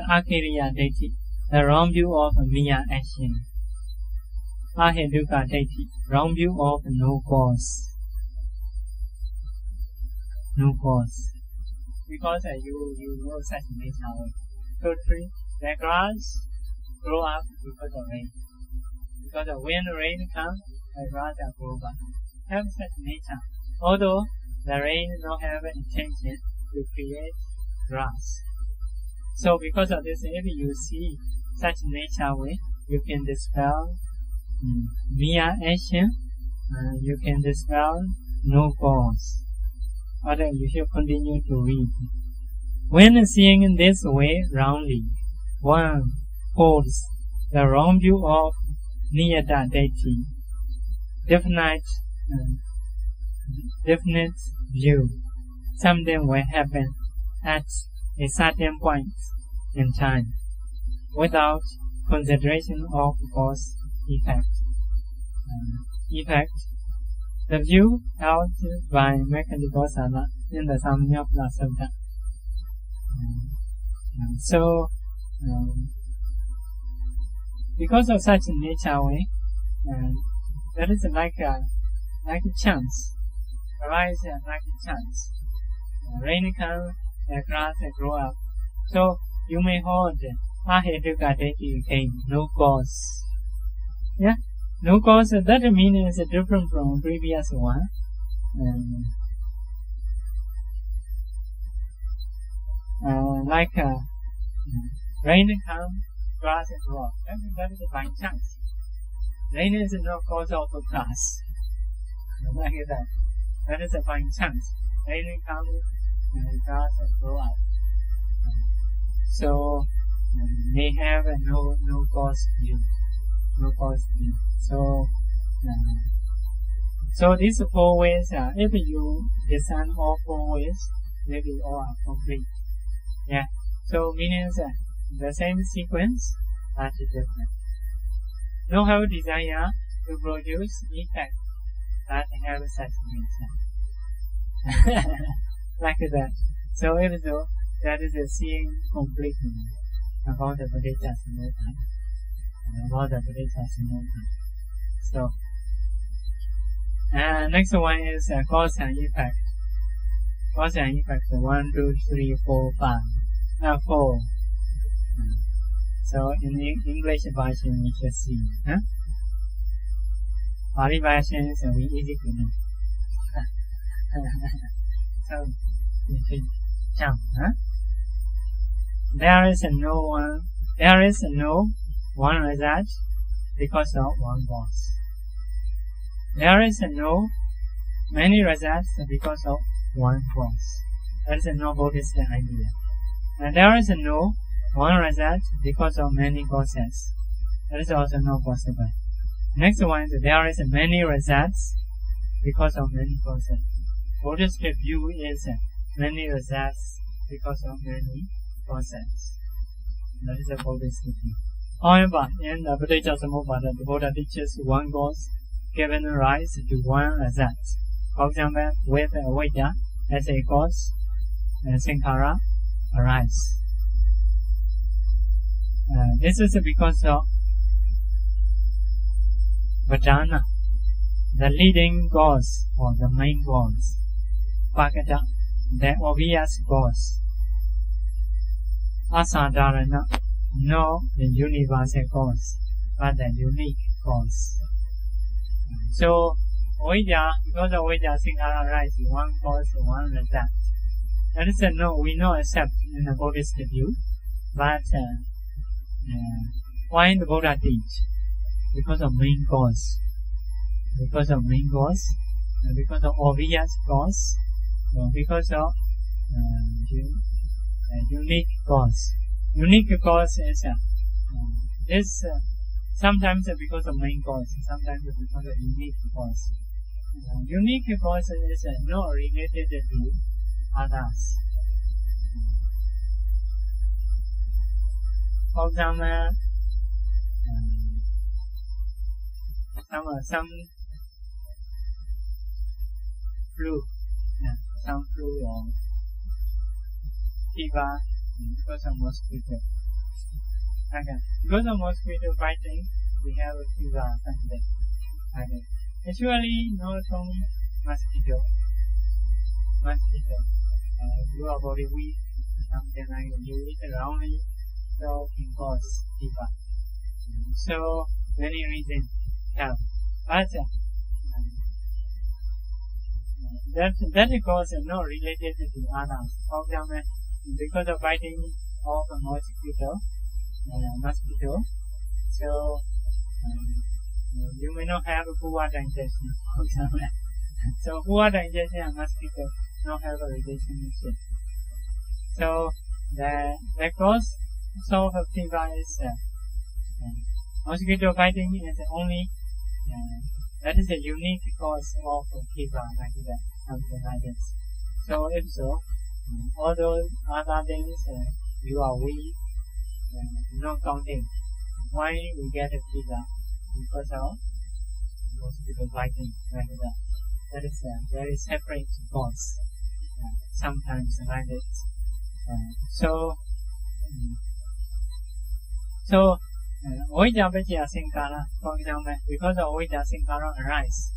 Speaker 1: Akiriya Deity, the wrong view of mere action. Aheduka Deity, wrong view of no cause. no cause. Because you know such nature. So tree, the grass grow up because of rain. Because when rain comes, the grass grow up. Have such nature. Although the rain don't have intention to create grass. So because of this, if you see such nature way, you can dispel mere action. You can dispel no cause. Or you should continue to read. When seeing in this way roundly, one holds the wrong view of niyata deity, definite view. Something will happen at a certain point in time, without consideration of cause effect. The view held by mechanical Sala in the Samyapla Sutta. Because of such nature way, that is like a chance. Arise like a chance. Rain comes, the grass grow up. So you may hold Ahetuka Deity again, no cause. Yeah? No cause, that meaning is different from previous one. Rain comes, grass grow up. That is by chance. Rain is no cause of the grass. Like that. That is by chance. Rain comes, grass grow up. So they have no cause view. No cause view. So these four ways, if you discern all four ways, maybe all are complete. Yeah. So means the same sequence but different. No have desire to produce effect that have such nature. Like that. So even though that is seeing completely about the Bodhisattva. So, next one is cause and effect. Cause and effect 1, 2, 3, 4, 5. 4. So in the English version we should see. Pali version is very easy to know. So we should jump. There is no one result because of one cause. There is no many results because of one cause. That is no Buddhist idea. And there is no one result because of many causes. That is also not possible. Next one is there is many results because of many causes. Buddhist view is many results because of many causes. That is a Buddhist view. However, in the Abhidhamma, the Buddha teaches one cause giving rise to one result. For example, with Avidya as a cause, Sankhara arise. This is because of Vedana, the leading cause or the main cause. Pakata, the obvious cause. Asadharana, not the universal cause, but the unique cause. So, Avidya, because of Avidya, Sankhara arise, one cause, one result. That is we not accept in the Buddhist view, but why the Buddha teach? Because of main cause. Because of main cause, because of obvious cause, or because of unique cause. Unique cause is this sometimes because of main cause, sometimes because of unique cause. Unique cause is not related to others. For example, some flu or fever because of mosquito. Okay. Because of mosquito biting, we have a fever something. Okay. Actually, not from mosquito. mosquito. Your body weak, something like you eat wrongly, so can cause fever. So many reasons have, but that cause is not related to others. For example, because of biting of a mosquito, so you may not have a poor digestion, for example. So poor digestion and mosquito not have a relationship. So the cause of fever is mosquito biting is only that is a unique cause of fever like that, something like this. So if so, all those other things you are weak, not counting. Why we get a fever? Because of mosquito biting like that. That is a very separate cause. Sometimes like this. Avijja Paccaya Sankhara, for example, because of Avijja Sankhara arise.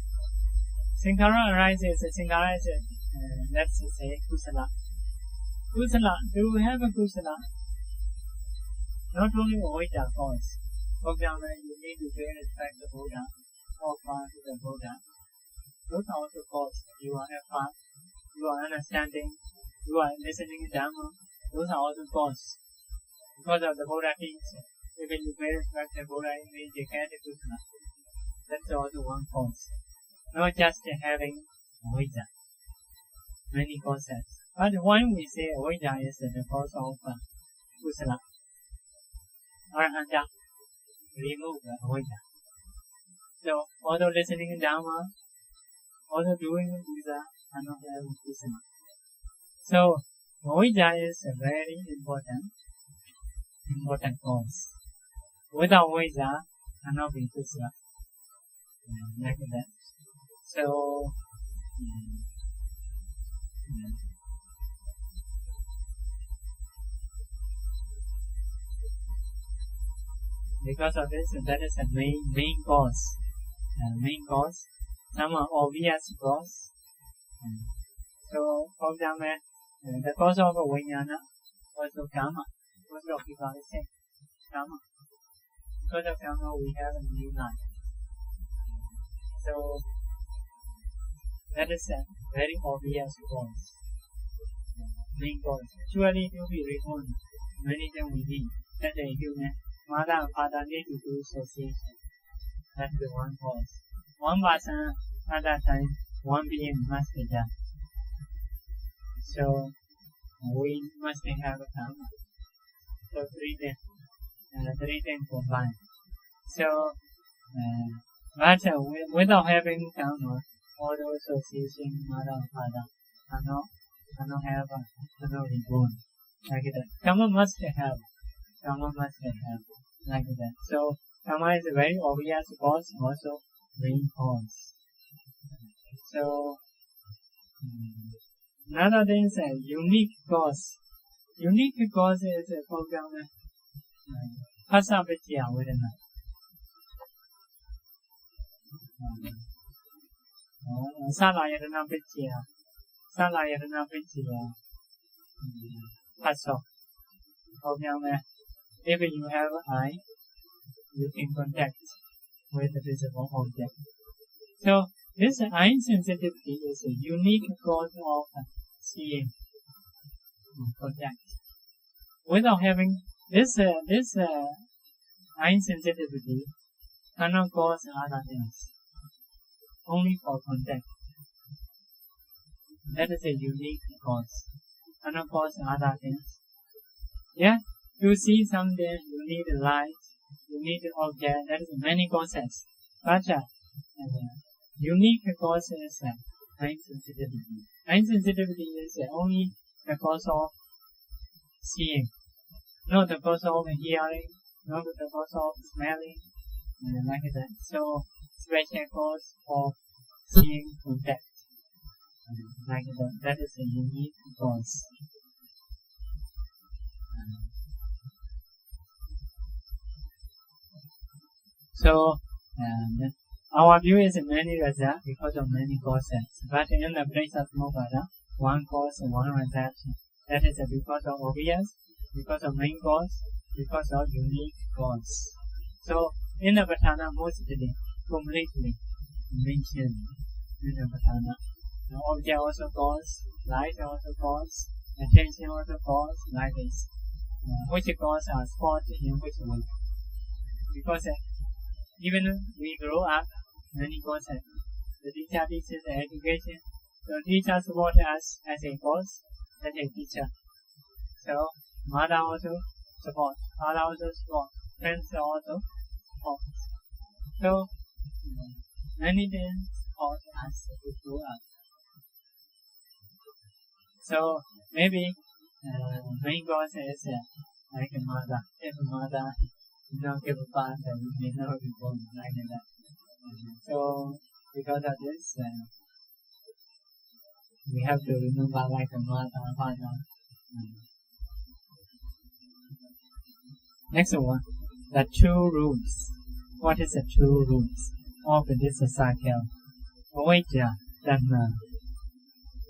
Speaker 1: Sankhara arises, Sankhara is, let's say, Kusala. Kusala, do we have a Kusala? Not only Avijja cause. For example, you need to pay respect to Buddha, offer to the Buddha. Those are also cause. You are effort, you are understanding, you are listening to Dhamma. Those are also cause. Because of the Buddha teaching. If you pay respect to Buddha, you get a Kusala. That's also one cause. Not just having Avijja. Many causes. But when we say Avijja is the cause of Kusala, Arahanta remove the Avijja. So, although listening to Dhamma, although doing puja, are not having Kusala. So, Avijja is a very important cause. Without Avijja, cannot be Kusala. Like that. So, because of this, that is the main cause. Some are obvious cause. So, for example, the cause of Vijnana also karma. Most of people say karma. Because of karma, we have a new life. So, that is a very obvious cause. Main cause. Actually, to be reborn, many things we need. That is human. Mother and father need to do association. That's the one cause. One person at that time, one being must be done. So, we must have a karma. So, three things combined. So, but without having karma, all those association, mother and father, cannot reborn. Like that. Karma must have. Like that. So, karma is a very obvious cause, also main cause. So, another thing is a unique cause. Unique cause is, for example, Phassa Paccaya Vedana. Salayatana Paccaya Phassa. For example, if you have an eye, you can contact with the visible object. So, this eye sensitivity is a unique cause of seeing contact. Without having this eye sensitivity, cannot cause other things. Only for contact. That is a unique cause. Cannot cause other things. Yeah, to see something, you need light, you need object. That is many causes. But unique cause is eye sensitivity. Eye sensitivity is only the cause of seeing, not the cause of hearing, not the cause of smelling, like that. So, special cause of seeing contact, like that. That is a unique cause. So, our view is many results because of many causes. But in the place of Mokkada, one cause and one reception. That is because of obvious, because of main cause, because of unique cause. So in the Abhidhamma mostly completely mentioned in the Abhidhamma. The object also cause, light also cause, attention also cause, like this. Which cause are spot in which way? Because even we grow up, many causes. The teacher teaches the education. So teacher support us as a cause, as a teacher. So mother also support, father also support, friends also support. So many things support us to grow up. So maybe main cause is like a mother. If a mother not give a bath, then we may not be born like that. So because of this, we have to remember like a mother, father. Next one, the two roots. What is the two roots of this cycle? Avijja, Dhamma.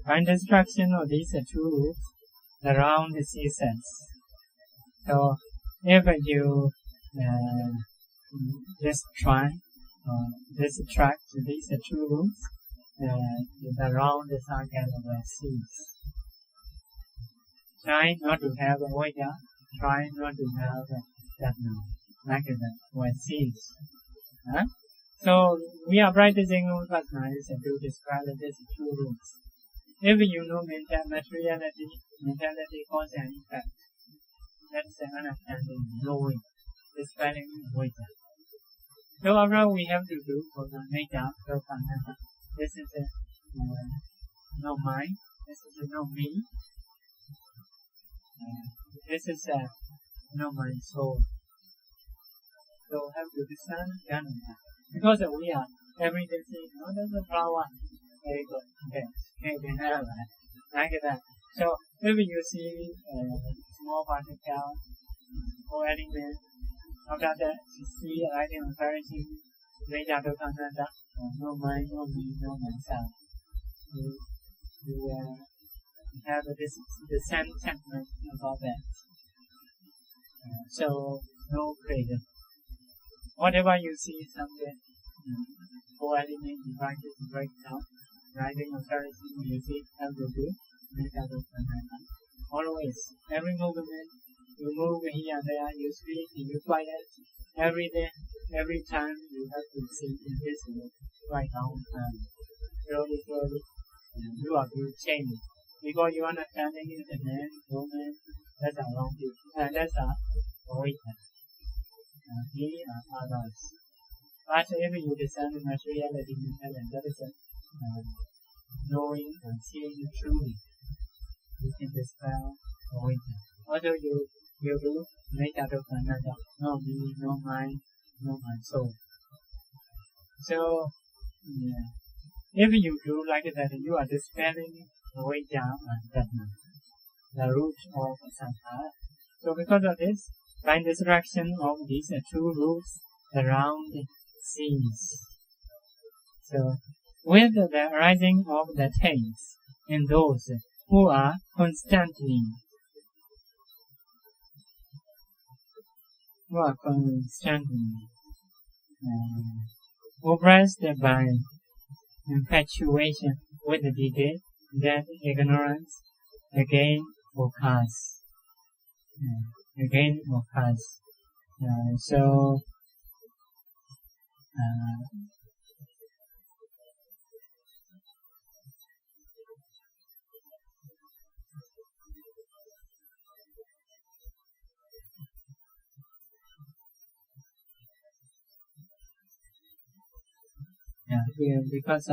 Speaker 1: By destruction of these two roots, the round ceases. So if you distract these two roots, the round cycle will cease. Try not to have avijja, try not to have Dhamma, like that will cease. So we are practicing Vipassana to describe these two roots. If you know mentality cause and effect, that's the understanding, knowing, dispelling avijja. So overall we have to do for the nature of Ananda. This is no mind, this is no me, this is no my soul. So have to discern Ananda. Because we are every day saying, oh, there's a flower. Very good. Okay. Like that. So if you see small particle or element, after that you see like comparison, nature of Ananda, no mind, no me, no myself. You have the same sentiment about that. So no craving. Whatever you see something, four element devices break down, rising comparison, you see have to do, nature of Ananda. Always, every movement, you move here and there, you speak, you quiet, every day, every time you have to see in this way, right now, slowly, you are to change. Because you understanding is the man, woman, that's a wrong thing, and that's a avijja. Me and others. But if you discern materiality, that is knowing and seeing truly, you can dispel avijja. Also, you do nature of Ananda, no me, no mind, no my soul. So, if you do like that, you are dispelling avijja and Dhamma, the root of sankhara. So, because of this, by destruction of these two roots, the round cease. So, with the arising of the taste in those who are constantly oppressed by infatuation with the detail, that ignorance again occurs. So because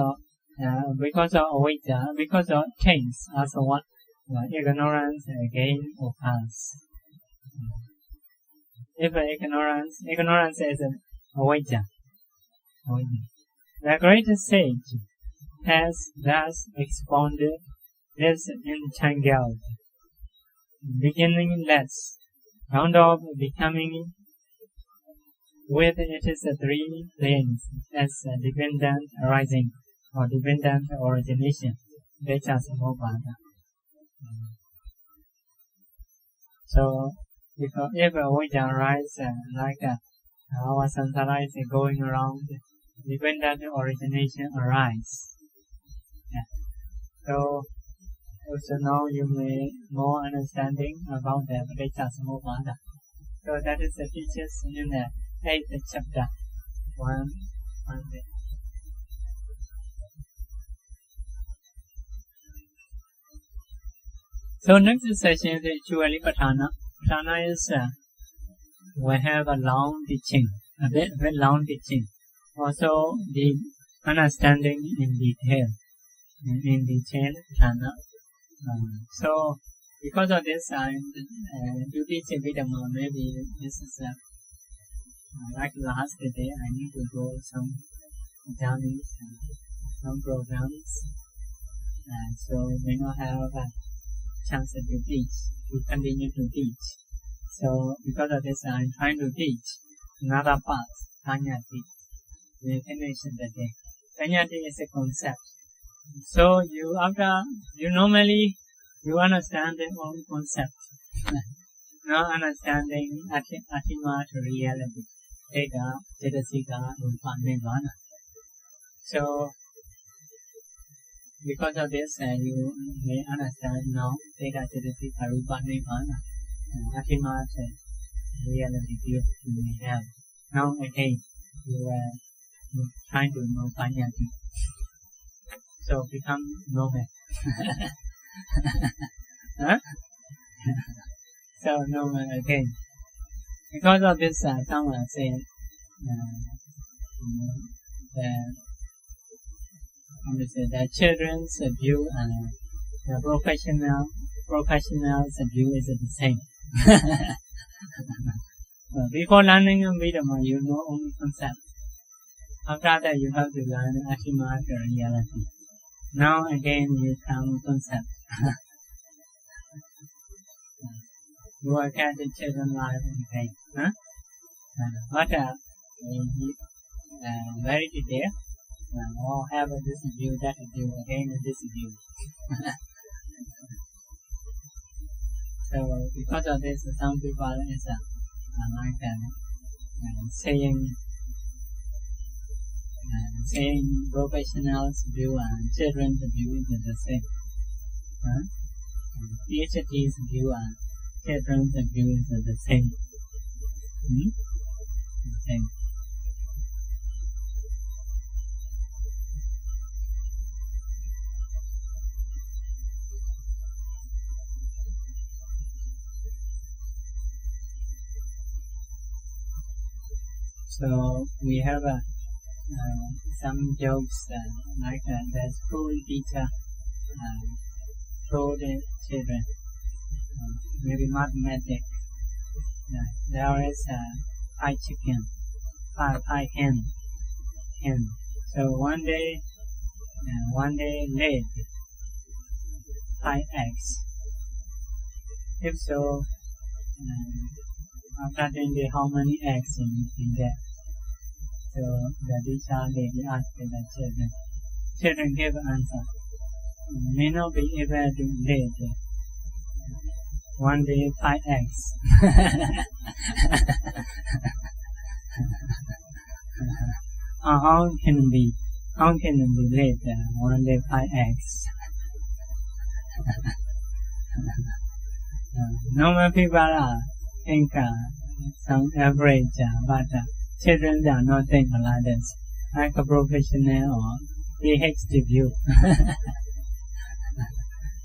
Speaker 1: of avijja, because of taste, also what ignorance again occurs. If ignorance is avijja. The great sage has thus expounded this entangled, beginningless, round of becoming with its three planes as dependent arising or dependent origination, Vechasamoppada. So if avijja arises like our samsara is going around, even that the origination arises. Yeah. So also now you may more understanding about the Paticca Samuppada. So that is the teachers in the 8th chapter. One day. So next session is actually Patana. Patana is we have a long teaching, a bit long teaching. Also the understanding in detail, Patana. So because of this, to teach Abhidhamma, maybe this is like last day. I need to go some journeys, some programs, so may not have a chance to teach, to continue to teach. So because of this, I'm trying to teach another part, Panyati. We finish the day. Panyati is a concept. So you normally you understand the own concept, not understanding ultimate reality, Theta, Cetasika, Rupa, Nirvana. So because of this, you may understand now Theta, Cetasika, Rupa, Nirvana, ultimate reality you may have. Now again, you are trying to know Panyati. So become nomad. Huh? So nomad again. Because of this, someone said the children's view and the professional's view is the same. Before learning Abhidhamma, you know only concept. After that, you have to learn ultimate reality. Now again, you come concept. You are at the children life again. Huh? But very detailed. All have this view, that view, again this view. So because of this, some people is like saying professionals' view and children's view is the same. PhD's view and children's view is the same. Same. So we have some jokes like the school teacher told the children, maybe mathematics. There is a pie chicken, pie hen. So one day laid pie eggs. If so, after 10 days, how many eggs you can get? So the teacher lady asked the children. Children gave answer. May not be able to lay one day 5 eggs. How can it be laid one day 5 eggs? Normal people think some average, but children are not thinking like this, like a professional or PhD view.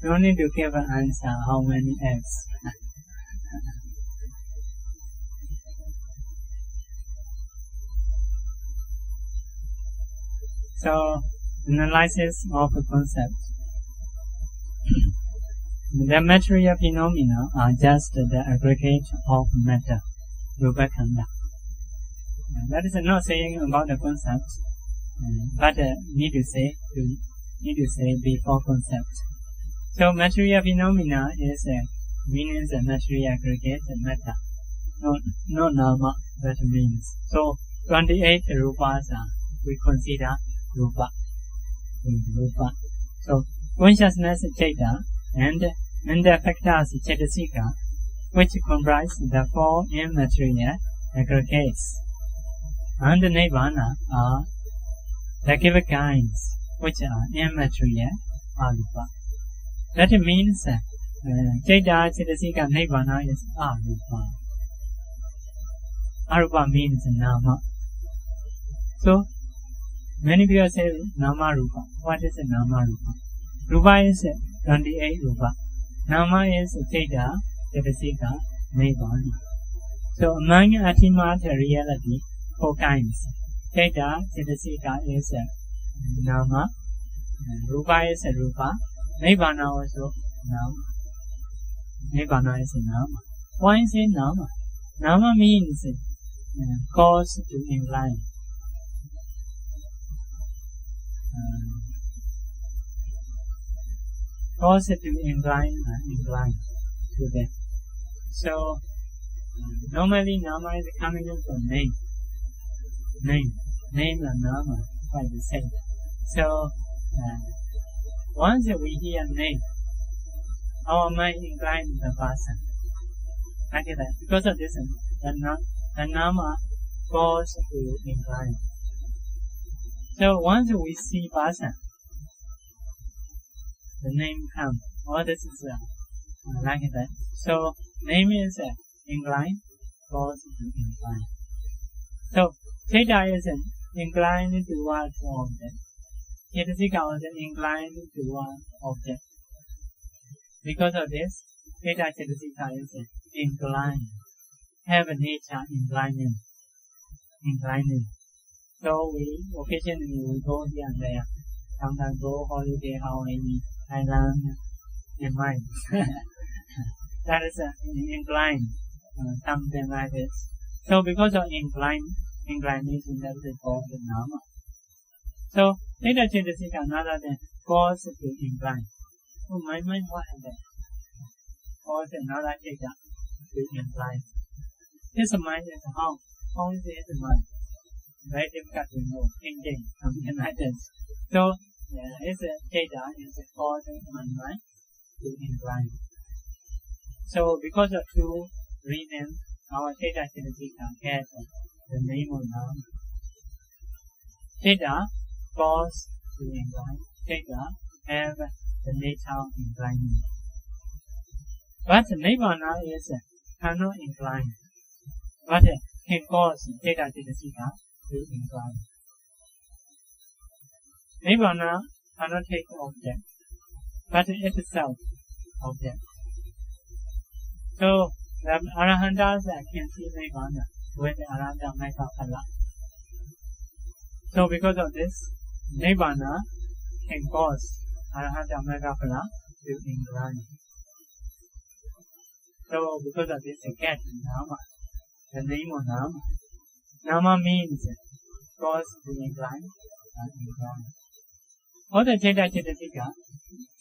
Speaker 1: No need to give an answer how many eggs. So, analysis of a concept. The material phenomena are just the aggregate of matter, rupa khanda. That is not saying about the concept, but need to say before concept. So material phenomena is means a material aggregate matter, not nama. That means so 28 rupas we consider rupa. So consciousness theta and mental factors Cetasika, which comprise the four immaterial aggregates. And the Nibbana are the given kinds, which are immaterial arupa. That means Jada Cetasika Nibbana is arupa. Arupa means nama. So, many people say nama rupa. What is a nama rupa? Rupa is 28 rupa. Nama is Jada Cetasika Nibbana. So, among ultimate reality, four kinds. Jada Cetasika is nama. Rupa is rupa. Nibbana also nama. Nibbana is nama. Why is it nama? Nama means cause to incline. Cause to incline to that. So, normally nama is coming from name. Name and nama quite the same. So, once we hear name, our mind inclines to the person. Like that. Because of this, the nama goes to incline. So once we see person, the name comes. All this is like that. So name is incline, goes to incline. So Jada is inclined towards object. Cetasika is inclined towards object. Because of this, Jada Cetasika is inclined, have a nature inclining. So we occasionally we go here and there. Sometimes go holiday Hawaii, Thailand, and mine. That is inclined, something like this. So because of inclination, that is called the nama. So Jada Cetasika another than cause to incline. So my mind what is that? Cause another Jada to incline. This mind is how? How is it the mind? Very difficult to know. Thinking, something like this. So, it's a Jada is called my mind to incline. So, because of two reasons, our Jada Cetasika has the name of nama. Jada cause to incline. Jada have the nature of inclining. But Nibbana is cannot incline. But can cause Jada Cetasika to incline. Nibbana cannot take object, but itself object. So the Arahantas can see Nibbana with the Arahanta Megaphala. So because of this, Nibbana can cause Arahanta Megaphala to incline. So because of this, they get nama. The name of nama. Nama means cause to incline and incline. All the Jada Cetasika,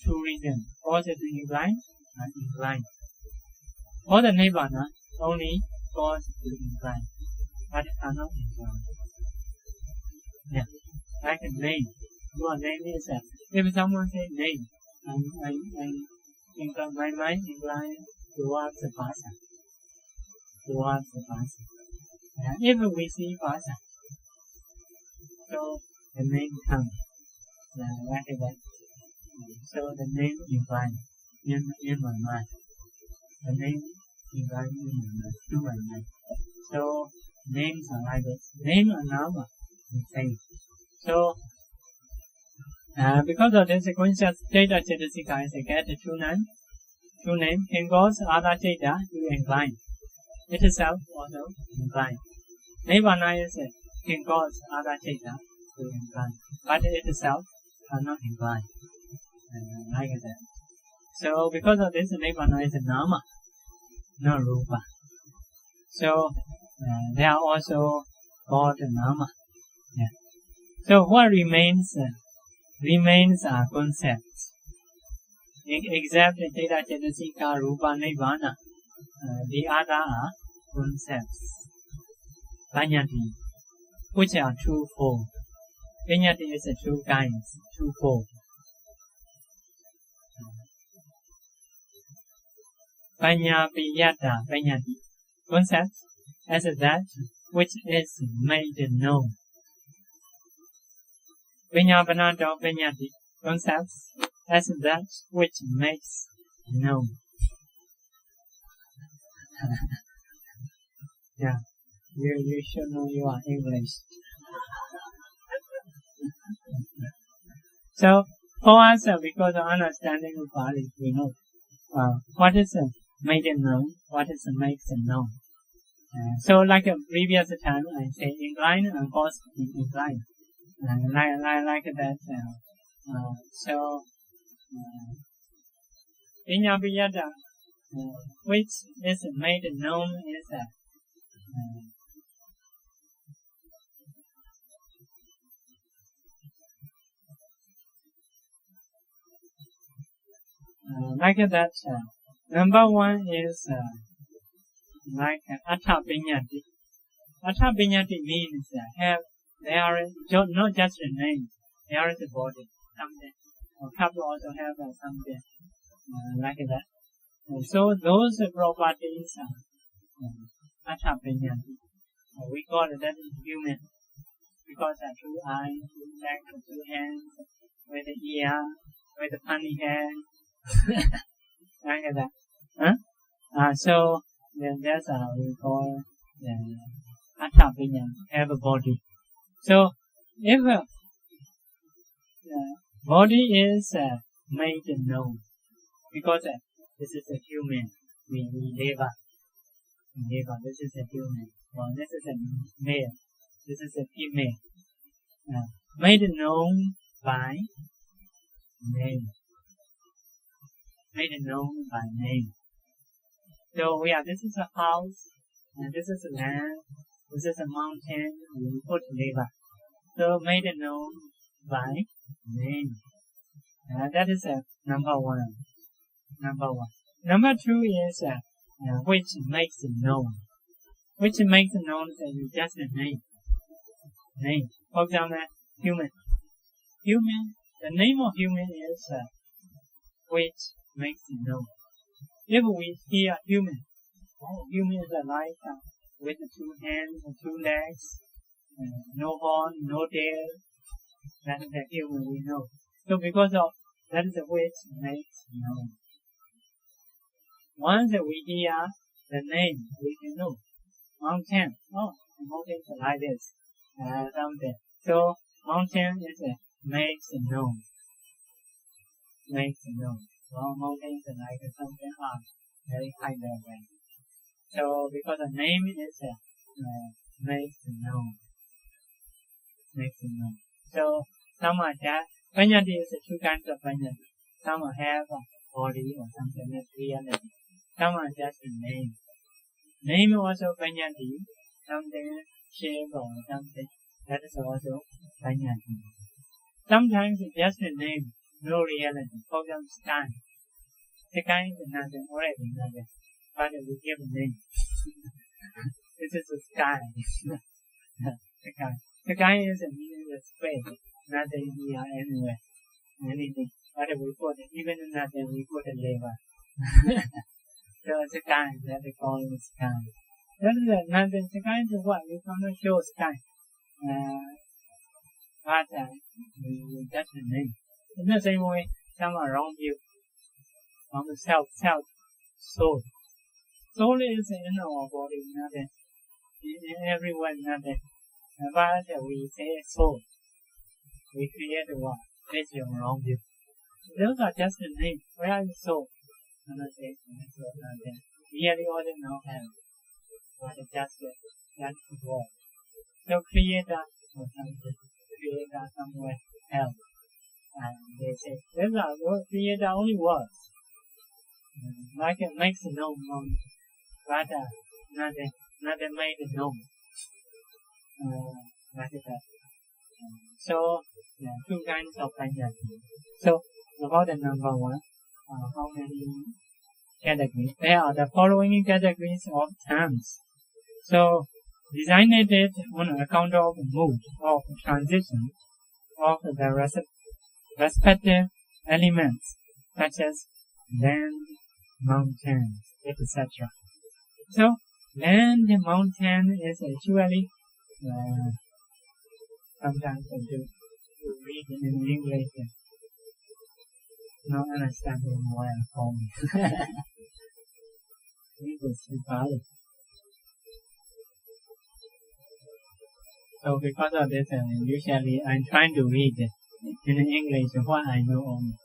Speaker 1: two reasons, cause to incline and incline. All the Nibbana only cause to incline, but cannot incline. Yeah, like a name. Your name is if someone says name, I incline, my mind incline towards the person. Towards the person. If we see person, so the name comes like that. So the name incline in my mind. The name incline to my mind. So names are like this. Name and nama the same. So because of this sequential Jada Cetasika is get two names can cause other Jada to incline. It itself also incline. Nibbana is can cause other Jada to incline, but it itself cannot incline. Like that. So because of this, Nibbana is a nama, not rupa. So they are also called nama. Yeah. So what remains are concepts. Except Jada Cetasika, Rupa, Nibbana, the other are concepts. Panyati, which are twofold. Panyati is two kinds, twofold. Panyapiyata Panyati. Concept as that which is made known. Vinyapanato Panyati. Concepts as that which makes known. Yeah, you should know your English. So, for us, because of understanding of Pali, we know what is made known, what is makes known. So, like a previous time, I say incline and positive incline. Like that. So, Vinyapiyata, which is made known is like that. Number one is like Atta Pinyati. Atta Pinyati means there is not just a name, there is a body, something. Or couple also have something like that. So those properties are Atta Pinyati. We call that human because two eyes, two legs, two hands, with the ear, with the funny hair, like that. So that's we call Atta Pinyati, have a body. So if body is made known, because this is a human, we live. This is a human, or this is a male, this is a female. Made known by name. Made known by name. So this is a house, and this is a land, this is a mountain, we put river. So made known by name. That is number one. Number two is which makes known. Which makes known is just a name. For example, human. The name of human is which makes known. If we hear human, human is like with two hands, two legs, no horn, no tail. That is the human we know. So because of that is which makes known. Once we hear the name, we can know. Mountain. The mountain is like this. Something. So mountain is makes known. Mountain is like something very high level. So because the name is makes known. So some are just Panyati is two kinds of Panyati. Some have a body or something like reality. Some are just a name. Name also Panyati. Something shape or something. That is also Panyati. Sometimes it's just a name, no reality. For example, sky. Sky is nothing, already nothing. But we give a name. This is the sky. The sky is a meaningless space. Nothing here anywhere. Anything. But we put, even nothing, we put a label. So the sky, that we call it sky. That is nothing. Sky is what? We cannot show sky. But we just a name. In the same way, some are wrong view. On the soul. Soul is in our body, nothing. In everyone, nothing. But we say soul. We create what? Based on wrong view. Those are just a name. Where is soul? Nothing. Really all they now have. But just word. So creator or something. Creator somewhere else. And they say, those are creator only words. Like it makes known, but nothing made known. Like that. So, two kinds of Panyati. So, about the number one, how many categories? There are the following categories of terms. So, designated on account of mood of transition of the respective elements, such as land, mountains, etc. So, land, mountain is actually sometimes to read in English, not understanding well for me. This is valid. So because of this, usually I'm trying to read in English what I know only.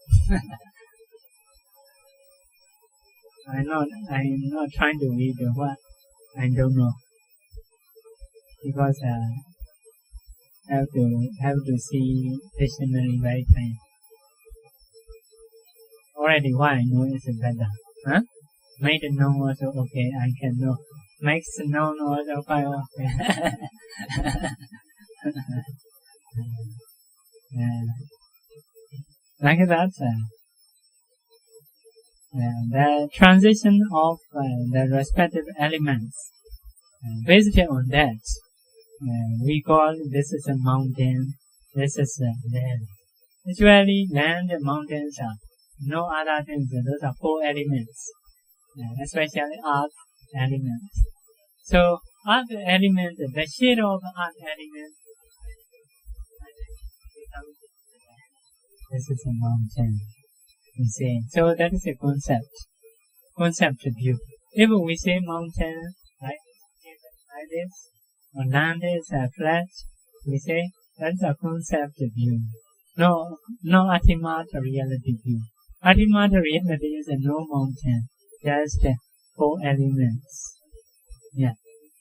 Speaker 1: I'm not trying to read what I don't know, because have to see dictionary very plain. Already what I know is better. Huh? Make it known also okay, I can know. Makes known also quite okay. Like that. The transition of the respective elements. Based on that, we call this is a mountain, this is a land. Actually, land and mountains are no other things. Those are four elements, especially earth elements. So, earth element, the shade of earth element, this is a mountain. We say, so that is a concept view. If we say mountain like this, or land is flat, we say that's a concept view. No ultimate reality view. Ultimate reality is no mountain, just four elements. Yeah.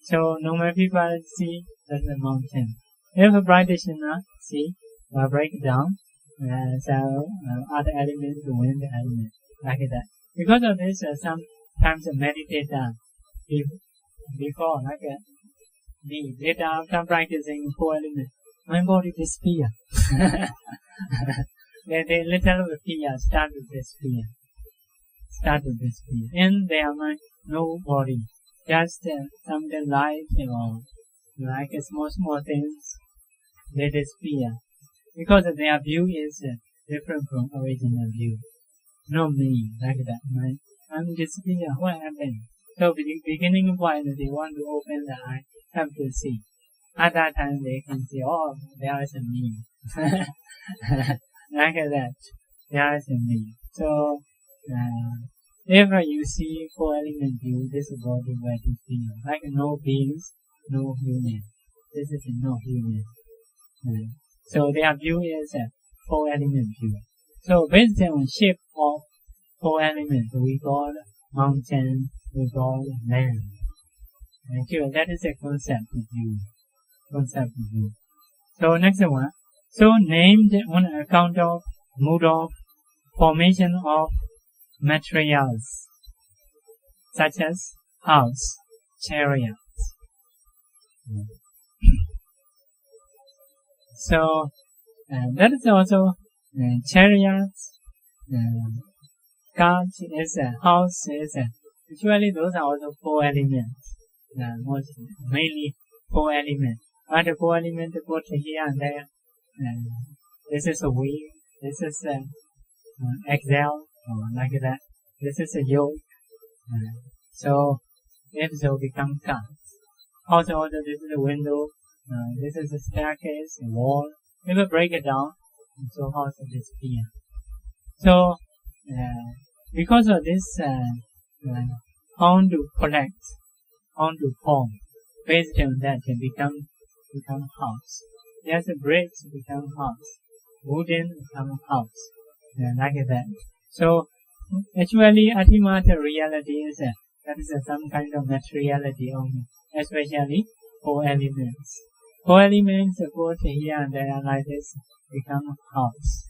Speaker 1: So normal people see that's a mountain. If a practitioner see or break down, other elements, the wind element, like that. Because of this, sometimes meditate before, like me. Later, after practicing four elements, my body disappear. They little fear start to disappear. In their mind, no body, just something light or like small things, they disappear. Because their view is different from original view. No me, like that. I'm disappear. What happened? So beginning point, they want to open the eye, have to see. At that time, they can see, oh, there is a me. Like that. There is a me. So, if you see four element view, this is body where to feel. Like no beings, no human. This is no human. So their view is a four element view. So based on shape of four elements, we call mountain, we call land. Actually, that is a concept view. So next one. So named on account of mode of formation of materials, such as house, chariots. So that is also chariots, cart is a house is a. Actually, those are also four elements. Mainly four elements. But the four elements put here and there. This is a wheel. This is a axle, or like that. This is a yoke. So if so, become cart. Also, this is a window. This is a staircase, a wall. If we break it down, so also disappear. So, because of this, how to collect, how to form, based on that, it become house. There's a bridge, become house. Wooden become house. Like that. So, actually, ultimate reality is that is some kind of materiality only, especially four elements. Four elements put here and there like this become house.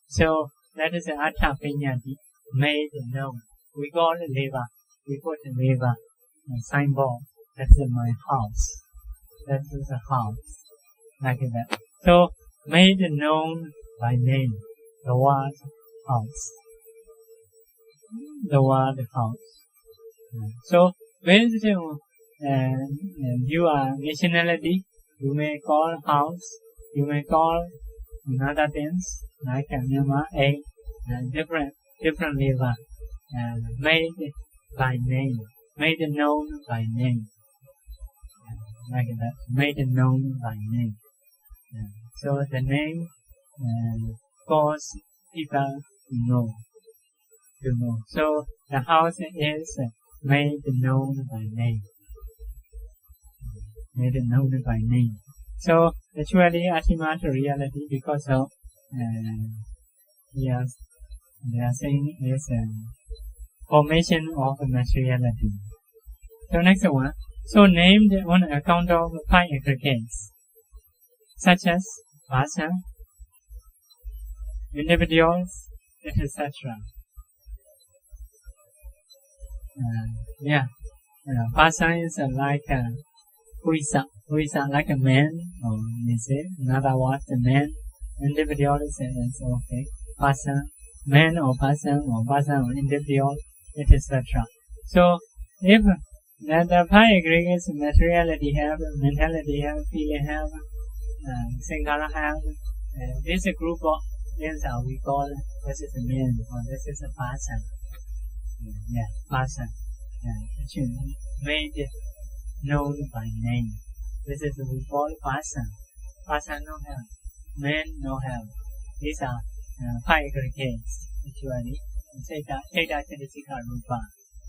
Speaker 1: So that is Atta Pinyati, made known. We call it lever. We put a lever, signboard. That's my house. That is a house. Like that. So made known by name. The word house. The word house. So based on your nationality, you may call house, you may call another things like Myanmar, different river, made by name, made known by name, like that, made known by name. So the name cause people to know. So the house is made known by name. Made known by name. So actually ultimate reality, because of yes, they are saying is formation of materiality. So next one. So named on account of pi aggregates, such as person, individuals, etc. Person is like who is like a man, or they say another word, a man. Individual is okay. Person, man or person or individual, etc. So if the pi aggregates materiality have, mentality have, feeling have, sankhara have, this group of things we call this is a man or this is a person. Person. Made known by name. This is we call person. Person no have. Man no have. These are pi aggregates. Actually, theta chaitanya rupa.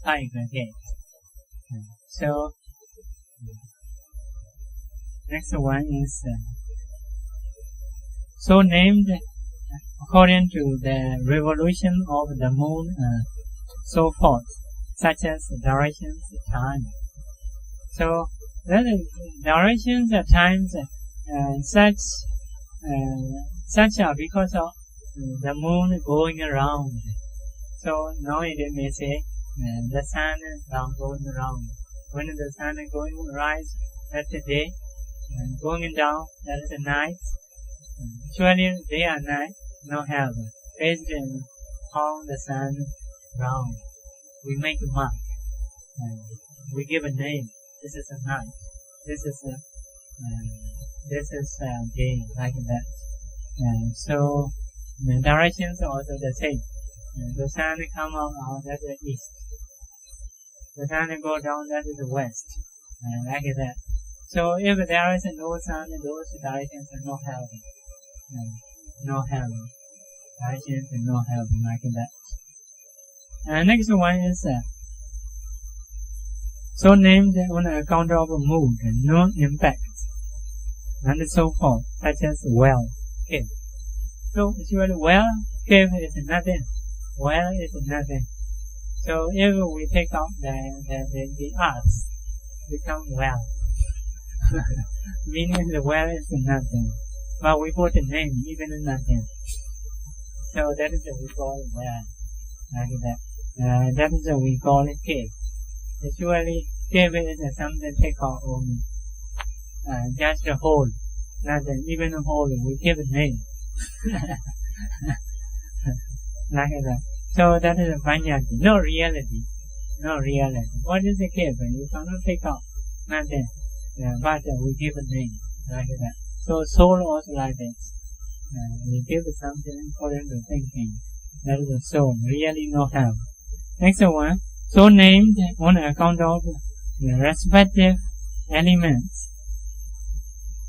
Speaker 1: Pi aggregates. So next one is so named according to the revolution of the moon, so forth, such as directions, time. So that is directions at times such are because of the moon going around. So now it may say the sun going around. When the sun is going rise, that's the day, and going down, that is the night. Actually, day and night no have. Based on how the sun round, we make a mark. We give a name. This is a night. This is a day, like that. So the directions are also the same. The sun come out, that's the east. The sun go down, that is the west. Like that. So if there is no sun, those directions are not helping. No help. Directions are not helping, like that. Next one is so named on account of mood, non-impact, and so forth, such as well, cave. So actually, well, cave is nothing. Well is nothing. So if we take out the arts, become well. Meaning the well is nothing. But we put a name, even nothing. So that is what we call well. Like that. That is what we call it cave. Actually, cave is something take out only. Just a hole. Nothing. Even a hole, we give a name. Like that. So that is a vanyati. No reality. No reality. What is a cave? You cannot take out. Nothing. But we give a name. Like that. So soul also like this. We give something according to thinking. That is the soul. Really no help. Next one. So named on account of the respective elements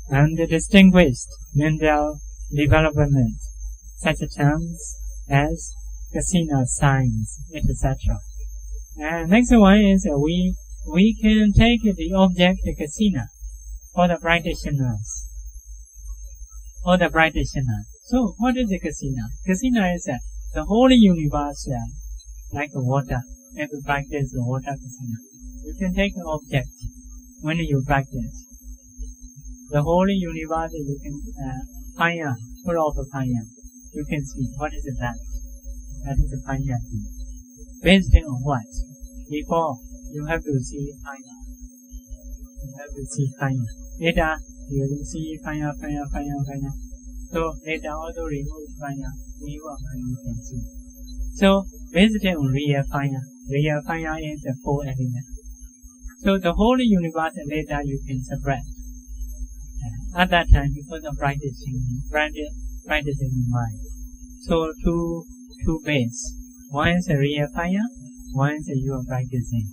Speaker 1: and the distinguished mental development, such terms as casino signs, etc. And next one is we can take the object casino for the practitioners. So what is a casino? Casino is the whole universe like water. If you practice the water casino, you can take an object when you practice. The whole universe you can fire, full of fire. You can see what is that. That is the fire. Based on what? Before you have to see fire. You have to see fire. Later you will see fire. So later also remove fire. You can see. So based on real fire is the 4 elements. So the whole universe later you can separate. At that time, because of practicing mind. So two base. One is real fire, once you are practicing.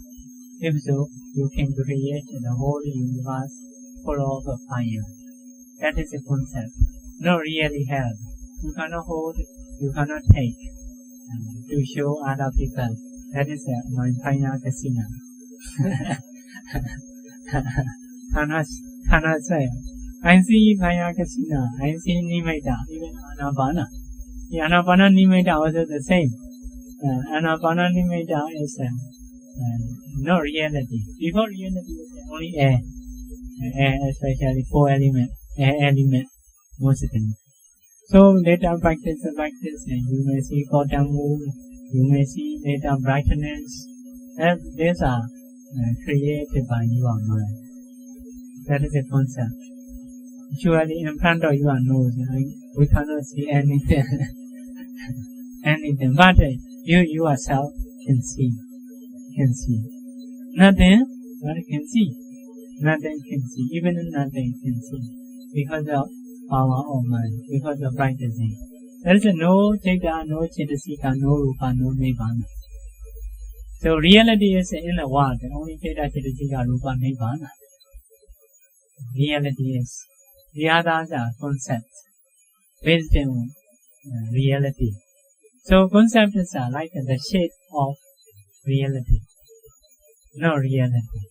Speaker 1: If so, you can create the whole universe full of fire. That is a concept. Not really hell. You cannot hold, you cannot take to show other people. That is my final casino. Cannot say. I see Maya Kasina, I see Nimitta, even Anapana. The Anapana Nimitta also the same. Anapana Nimitta is no reality. Before reality is only air. Air, especially four element, air element, mostly. So later practice, and you may see quantum move, you may see later brightness. And these are created by your mind. That is a concept. Usually in front of your nose, we cannot see anything. Anything, but you yourself can see. Nothing, but can see. Nothing can see. Even nothing can see. Because of power of mind, because of practicing. There is no Chitta, no Chittasika, no Rupa, no Nibbana. So reality is in the world, only Chitta, Chittasika, Rupa, Nibbana. Reality is. The others are concepts based on reality. So concepts are like the shape of reality, no reality.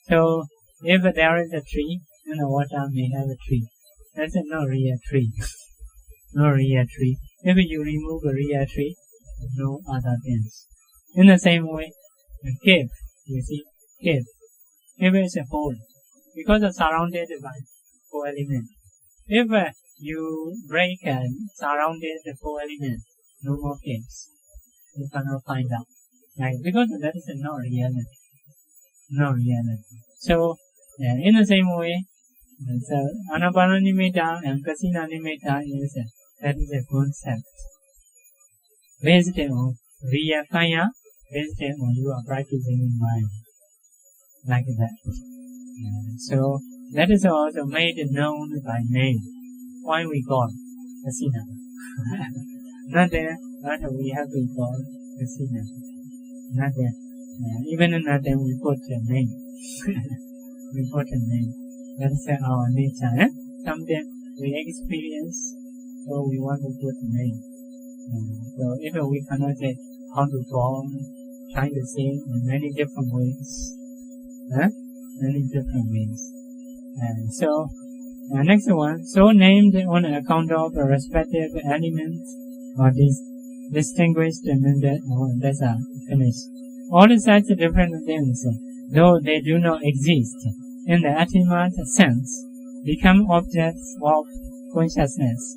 Speaker 1: So if there is a tree, then the water may have a tree. That's no real tree. No real tree. If you remove a real tree, no other things. In the same way, a cave, you see, cave. Cave is a hole because it's surrounded by four elements. If you break and surrounded the four elements, no more caves. You cannot find out. Right? Because that is not reality. No reality. So, in the same way, so Anapana Nimitta and Kasina Nimitta is that is a concept based on real fire, based on you are practicing in mind, like that. So that is also made known by name. Why we call Kasina? Not there, but we have to call Kasina. Not there. Even in that we put a name. We put a name. That's our nature. Something we experience, so we want to put a name. So if we cannot say how to form, trying to say in many different ways. Many different ways. So next one, so named on account of the respective elements or distinguished and that's finished. All such different things, though they do not exist in the ultimate sense, become objects of consciousness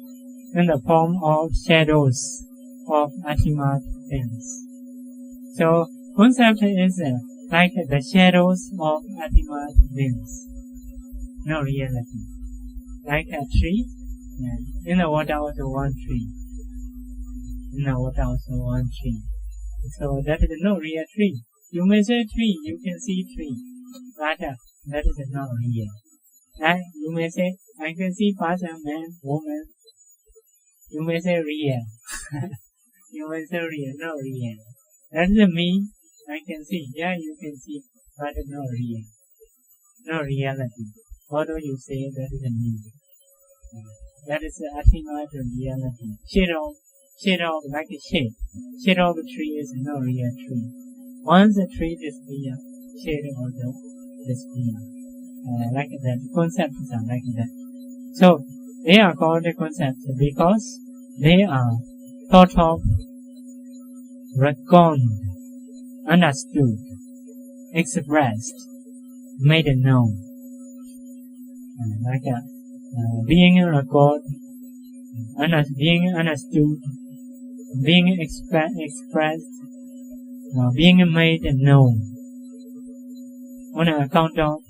Speaker 1: in the form of shadows of ultimate things. So concept is like the shadows of ultimate things, no reality. Like a tree, in the water also one tree. In the water also one tree. So that is no real tree. You may say tree, you can see tree, but that is not real. And you may say, I can see person, man, woman. You may say real. You may say real, not real. That is me, I can see. Yeah, you can see, but not real. No reality. Although you say that is me. That is the ultimate reality. Shadow like a shade. Shadow of a tree is no real tree. Once a tree disappears, shade also disappears. Like that. Concepts are like that. So they are called concepts because they are thought of, reckoned, understood, expressed, made known. Like being recorded, being understood, being expressed, being made known on account of,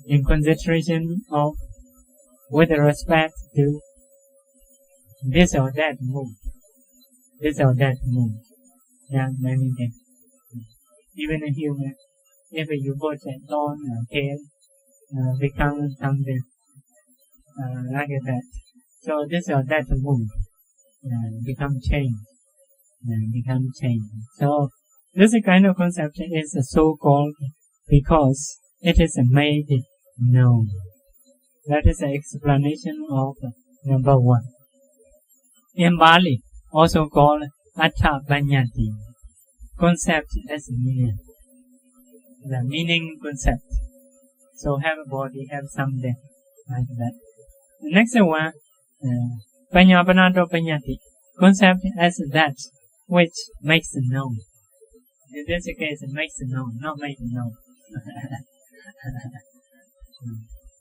Speaker 1: in consideration of, with respect to this or that mood. This or that mood. Yeah, many things. Even a human, if you put a thorn or tail, become something like that. So this or that mood become change. So This kind of concept is so-called because it is made known. That is the explanation of number 1. In Bali, also called Atha Banyati, concept as meaning. The meaning concept. So have a body, have something like that. The next one, Panyapanato Panyati, concept as that which makes known. In this case, makes known, not made known.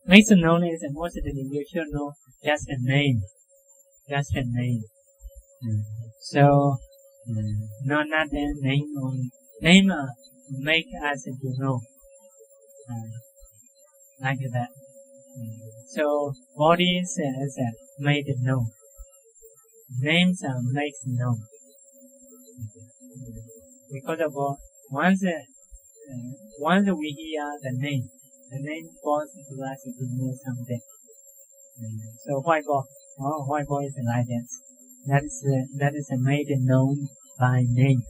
Speaker 1: Makes known is mostly you should know just a name. Just a name. So, not a name only. Name make us to know. Like that. So, bodies is made known. Names are made known. Because of once we hear the name causes us to know something. So white ball is like this. That is made known by name.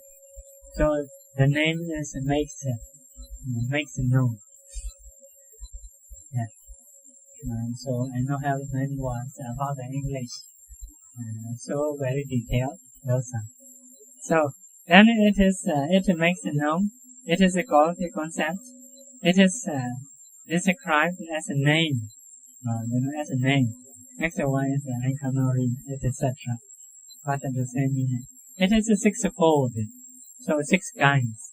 Speaker 1: So the name is makes known. Yeah. So I don't have many words about the English. So very detailed those are. So then it makes known. It is called a concept. It is described as a name. As a name. Next one is I cannot read, etc. But the same meaning. It is sixfold. So 6 kinds.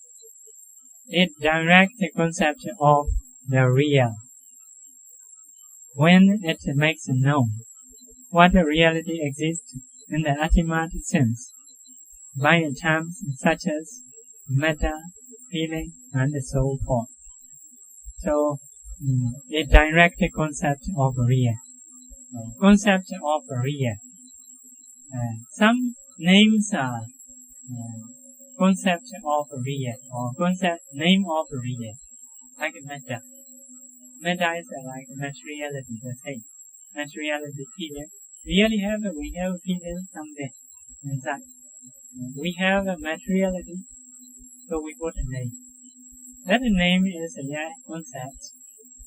Speaker 1: It directs the concept of the real. When it makes known what reality exists in the ultimate sense, by terms such as matter, feeling, and so forth. So, it directs the concept of real. Concept of real. Some names are concept of real or concept name of real, like matter. Matter is like materiality, the same. Materiality, feeling. We have feeling something inside. We have a materiality, so we put a name. That name is a concept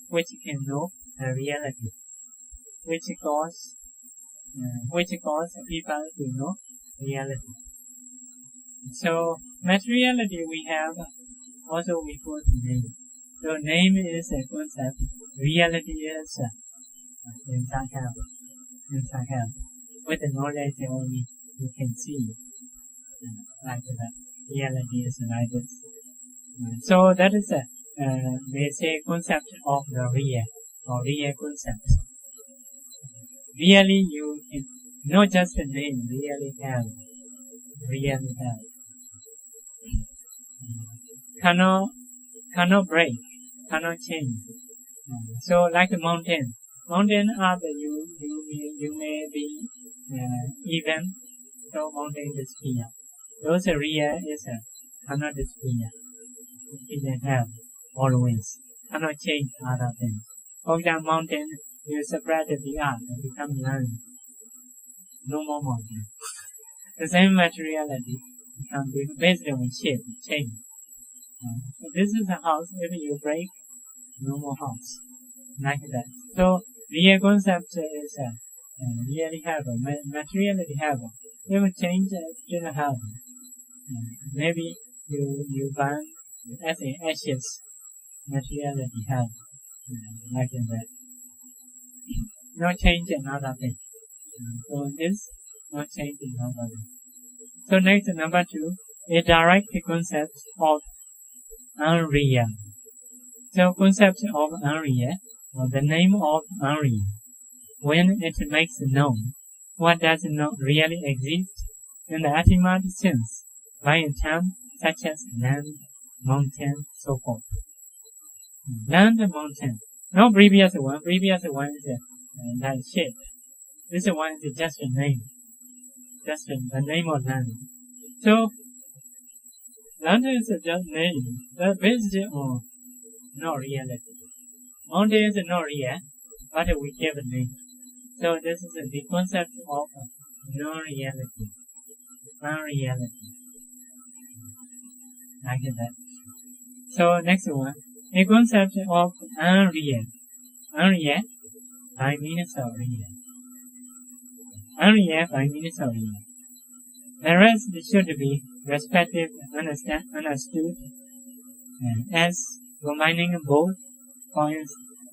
Speaker 1: which can know a reality, which cause people to know reality. So materiality we have, also we put name. So name is a concept, reality is inside heaven. With the knowledge only you can see like that. Reality is like this. So that is they say concept of the real or real concept. Really you can not just a name, really have. Cannot break, cannot change. So like a mountain are the you may be even. So mountain disappear. Those real is cannot disappear. It can have always. Cannot change other things. For example, mountain you separate the earth and become land. No more mountain. The same materiality can be based on shape, change. So this is a house. If you break, no more house. Like that. So real concept is really have materiality have. Even change still have. Maybe you burn as ashes. Materiality have like that. No change another thing. So this no change another thing. So next number 2, a direct concept of unreal. So concept of unreal, or the name of unreal, when it makes known what does not really exist in the ultimate sense by a term such as land, mountain, so forth. Land, mountain. No previous one. Previous one is that shape. This one is just a name. Just the name of land. So land is just name. That based on no reality. Mountain is not real, but we give a name. So this is the concept of non-reality. Non-reality. like that. So next one, a concept of unreal by means of real. Unreal by means of real. The rest should be respected, understood as combining both.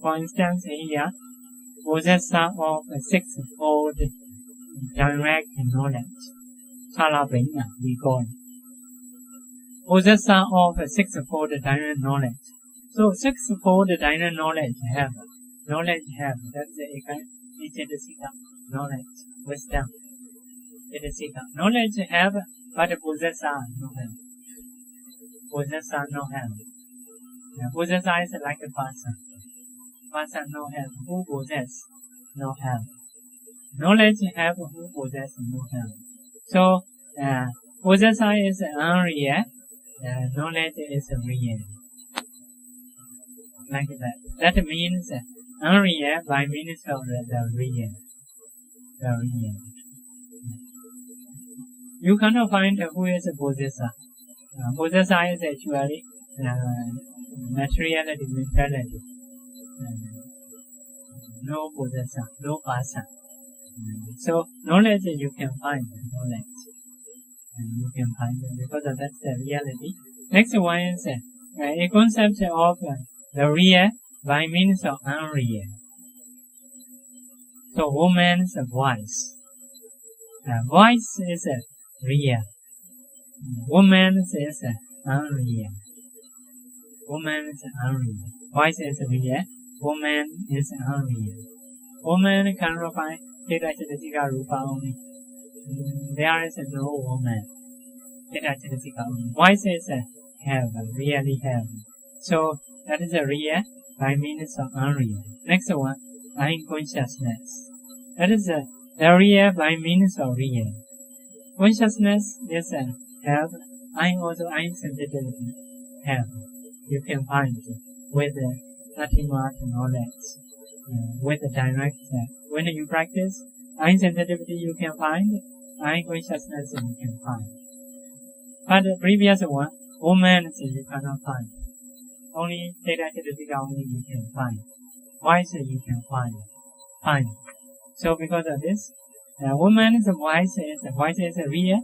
Speaker 1: For instance, here, possessor of a sixfold direct knowledge. Salabina, we call it. Possessor of a sixfold direct knowledge. So sixfold direct knowledge have. That's the knowledge, wisdom. Knowledge have, but possessor no have. Possessor no have. Possessor is like a person. Person no have. Who possess? No have. Knowledge have. Who possess? No have. So, possessor is unreal. Knowledge is real. Like that. That means unreal by means of the real. The real. You cannot find who is a possessor. Possessor is actually materiality, mentality. No possessor, no person. So knowledge you can find knowledge. You can find it because that's the reality. Next one is a concept of the real by means of unreal. So woman's voice. Voice is real. Woman's is unreal. Woman is unreal. Voice is real. Woman is unreal. Woman cannot find Teta Rupa only. There is no woman. Voice is heaven, really heaven. So that is a real by means of unreal. Next one, unconsciousness. That is the real by means of real. Consciousness is have. Also sensitivity have. You can find with ultimate knowledge, with the direct. When you practice sensitivity, you can find. Consciousness you can find. But the previous one, woman you cannot find. Only Theta only you can find. Voice you can find. So because of this, woman's voice is real.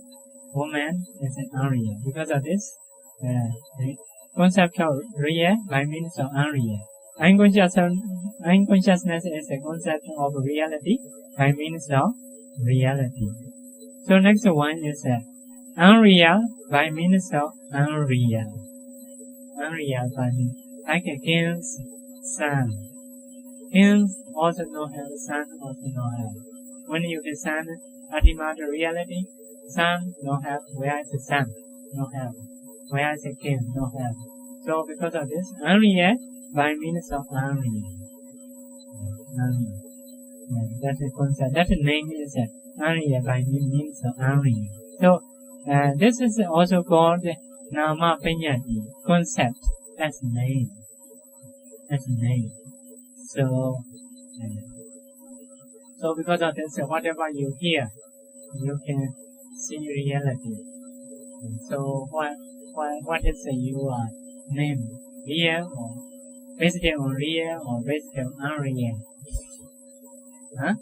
Speaker 1: Woman is unreal. Because of this, the concept of real by means of unreal. Unconsciousness is a concept of reality by means of reality. So next one is unreal by means of unreal. Unreal by means like a king's son. Kings also don't have son, also don't have. When you can son ultimate reality, son don't have. Where is the son? Don't have. Where is the king? Don't have. So because of this, unreal by means of unreal. Unreal. That's the concept. That name is unreal by means of unreal. So this is also called Nama Penyati concept. That's name. That's name. So because of this, whatever you hear, you can see reality. So what is your name? Real or based on real or based on unreal? Huh?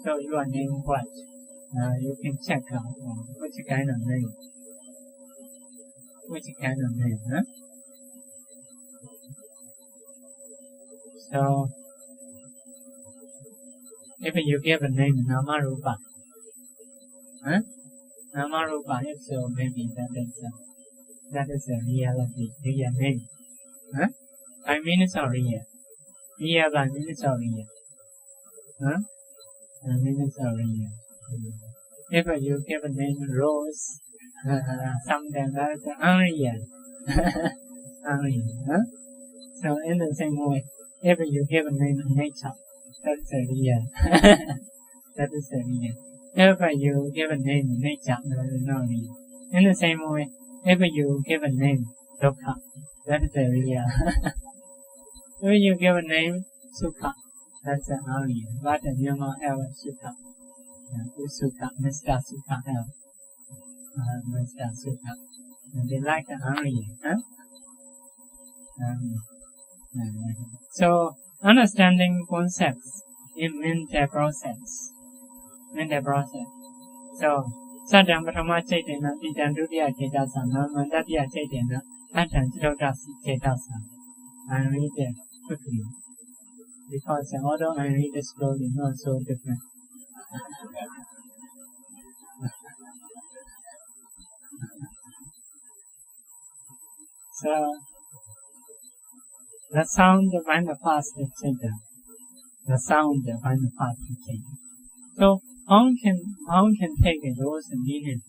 Speaker 1: So your name what? You can check out which kind of name. Which kind of name, huh? So if you give a name Namarupa, huh? Namarupa, if so, maybe that is a reality, real name, huh? By means of real. Real by means of real, huh? By means of real. If you give a name Rose, something that's unreal, unreal, huh? So in the same way, if you give a name nature, that's a real. That is a real. If you give a name nature, not real. In the same way, if you give a name Dukkha, that is a real. If you give a name Sukha, that's an unreal. But you don't have a Sukha. Sukha, Mr. Sukha have. Mr. Sukha. They like the unreal. Huh? So understanding concepts in mental process. So Sadam Brahma Chaitanya, Idandudia Chetasana, Mandatia Chaitanya, Atan Chitotasi Chetasa. I read it quickly. Because although I read it slowly, not so different. So the sound when the past Chaitanya. The sound when the past Chaitanya. So how can take those meanings?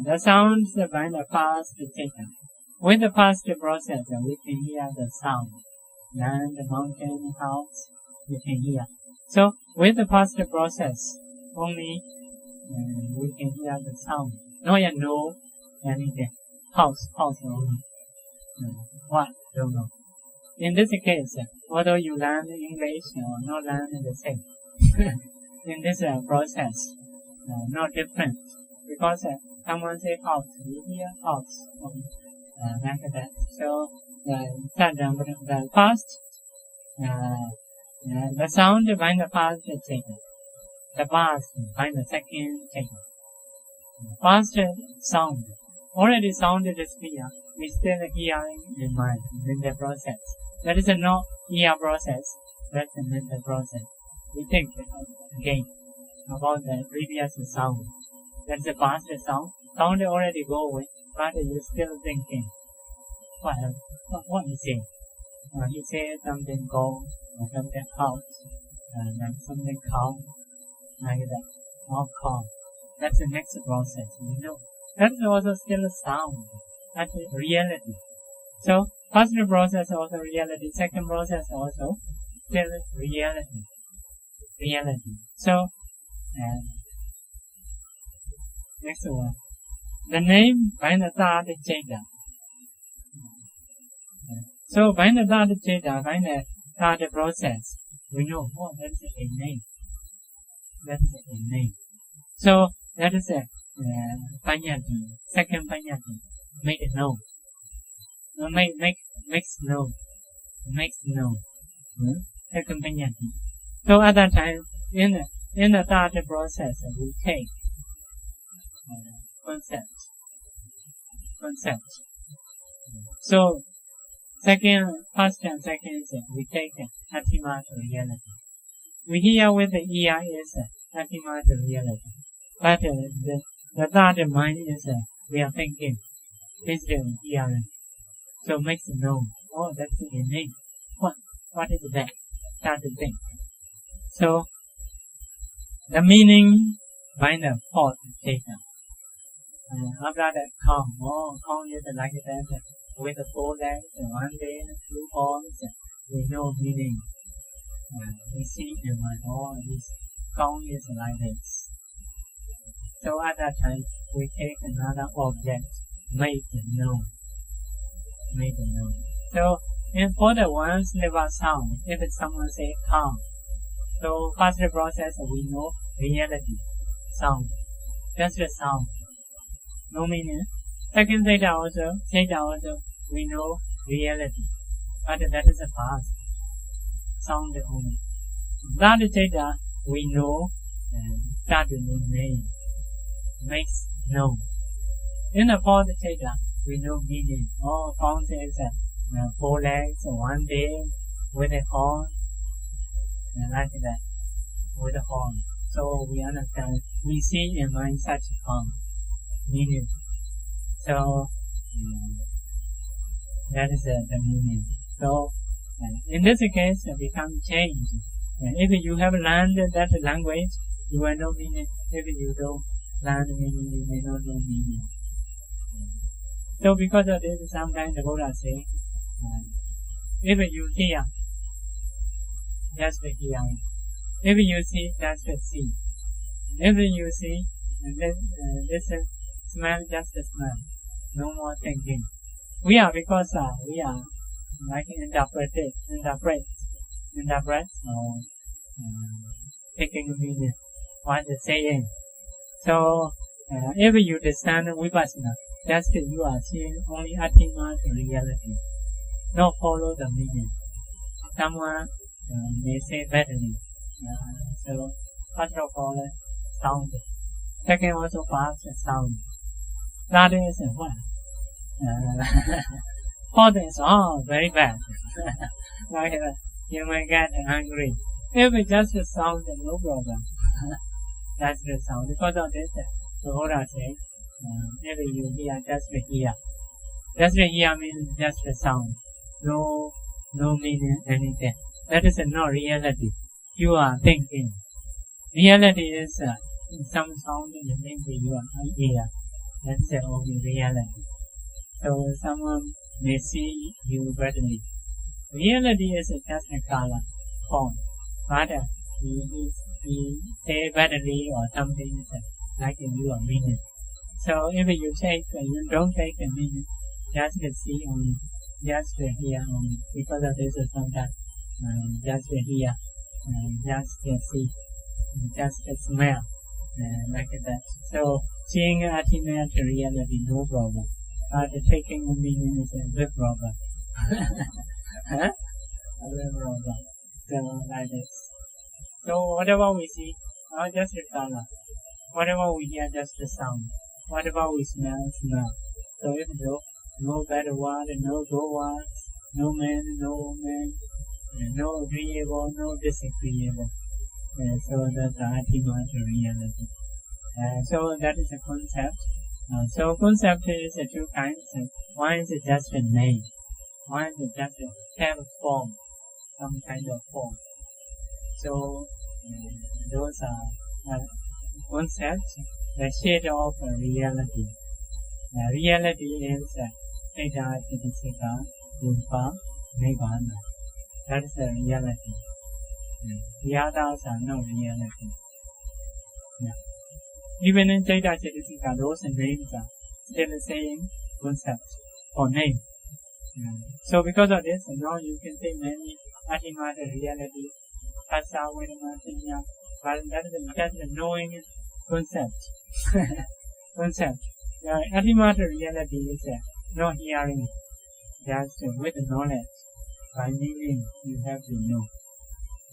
Speaker 1: The sounds by the past Chaitanya. With the past process, we can hear the sound. Land, mountain, house, we can hear. So with the past process, only we can hear the sound. No, anything. House only. What? Don't know. In this case, although you learn English or not learn the same, in this process, not different. Because someone say house, you hear house, like that. So the past, the sound by the past taken, the past by the second taken. Past sound, already sounded is clear, we still hearing in mind in the process. That is not ear process, that's a mental process. We think again about the previous sound. That's the past sound. Sound already go away, but you still thinking. What he say? He say something gold, or something house, like something calm, like that, or calm. That's the next process, we know. That's also still a sound. That's reality. So, first process also reality, second process also still reality. So, next one. The name by the third Jada. So by the third Jada, by the third process, we know, that's a name. That's a name. So that is a Panyati, second Panyati, make it known. Makes known. Second Panyati. So at that time, in the third process, we take concept. So first and second is we take ultimate reality. We hear with the ear is ultimate reality. But the third mind is we are thinking, wisdom, hearing. So makes it known. That's the name. What is that? Start to think. So the meaning by the fourth data. After that, calm. Calm is like that. With the 4 legs, 1 day, 2 horns, we know meaning. We see in my this calm is like this. So at that time, we take another object, made known. So for the one level sound, if someone say calm, so first process we know reality, sound, just the sound, no meaning. Second theta also, we know reality, but that is the past, sound only. Third theta, we know, start to know name, makes known. In the fourth theta, we know meaning. Found is 4 legs, 1 day, with a horn, like that, with a horn. So we understand, we see in mind such meaning. So that is the meaning. So in this case, it becomes changed. If you have learned that language, you will know meaning. If you don't learn meaning, you may not know meaning. So because of this, sometimes the Buddha say, if you hear, just hear. If you see, just see. If you see, this smell, just smell. No more thinking. Because we are like interpret, or taking meaning what is saying. So if you understand vipassana, just you are seeing only ultimate reality, not follow the meaning. Someone may say badly. So first of all, sound. Second also perhaps sound. That is what? Fourth is very bad. Like you may get angry. If it just sound, no problem. That's the sound. Because of this, the Buddha says, if you hear, just hear. Just hear means just the sound. No meaning, anything. That is not reality. You are thinking. Reality is some sound in the means you are ear. That's the only reality. So someone may see you badly. Reality is just a color, form. But he say badly or something like you are meaning. So if you don't take the meaning, just see only, just hear only. Because of this sometimes just hear, just see, just smell, like that. So seeing ultimate reality, no problem. But taking the meaning is a big problem. A big problem. So like this. So whatever we see, just the color. Whatever we hear, just the sound. Whatever we smell. So if no bad word, no good words, no man, no woman, no agreeable, no disagreeable. So that's the ultimate reality. So that is a concept. So concept is two kinds. One is just a name. One is just have a form, some kind of form. So those are concepts, the shade of reality. Reality is Theta, Chitisika, Rupa, Nibbana. That is the reality. The others are no reality. Even in Theta, Chitisika, those names are still the same concept or name. So because of this, now you can say many ultimate reality, Pasa, Vedana, Sinya, but that is just a knowing concept. Concept. Ultimate reality is not hearing, just with knowledge. By meaning, you have to know.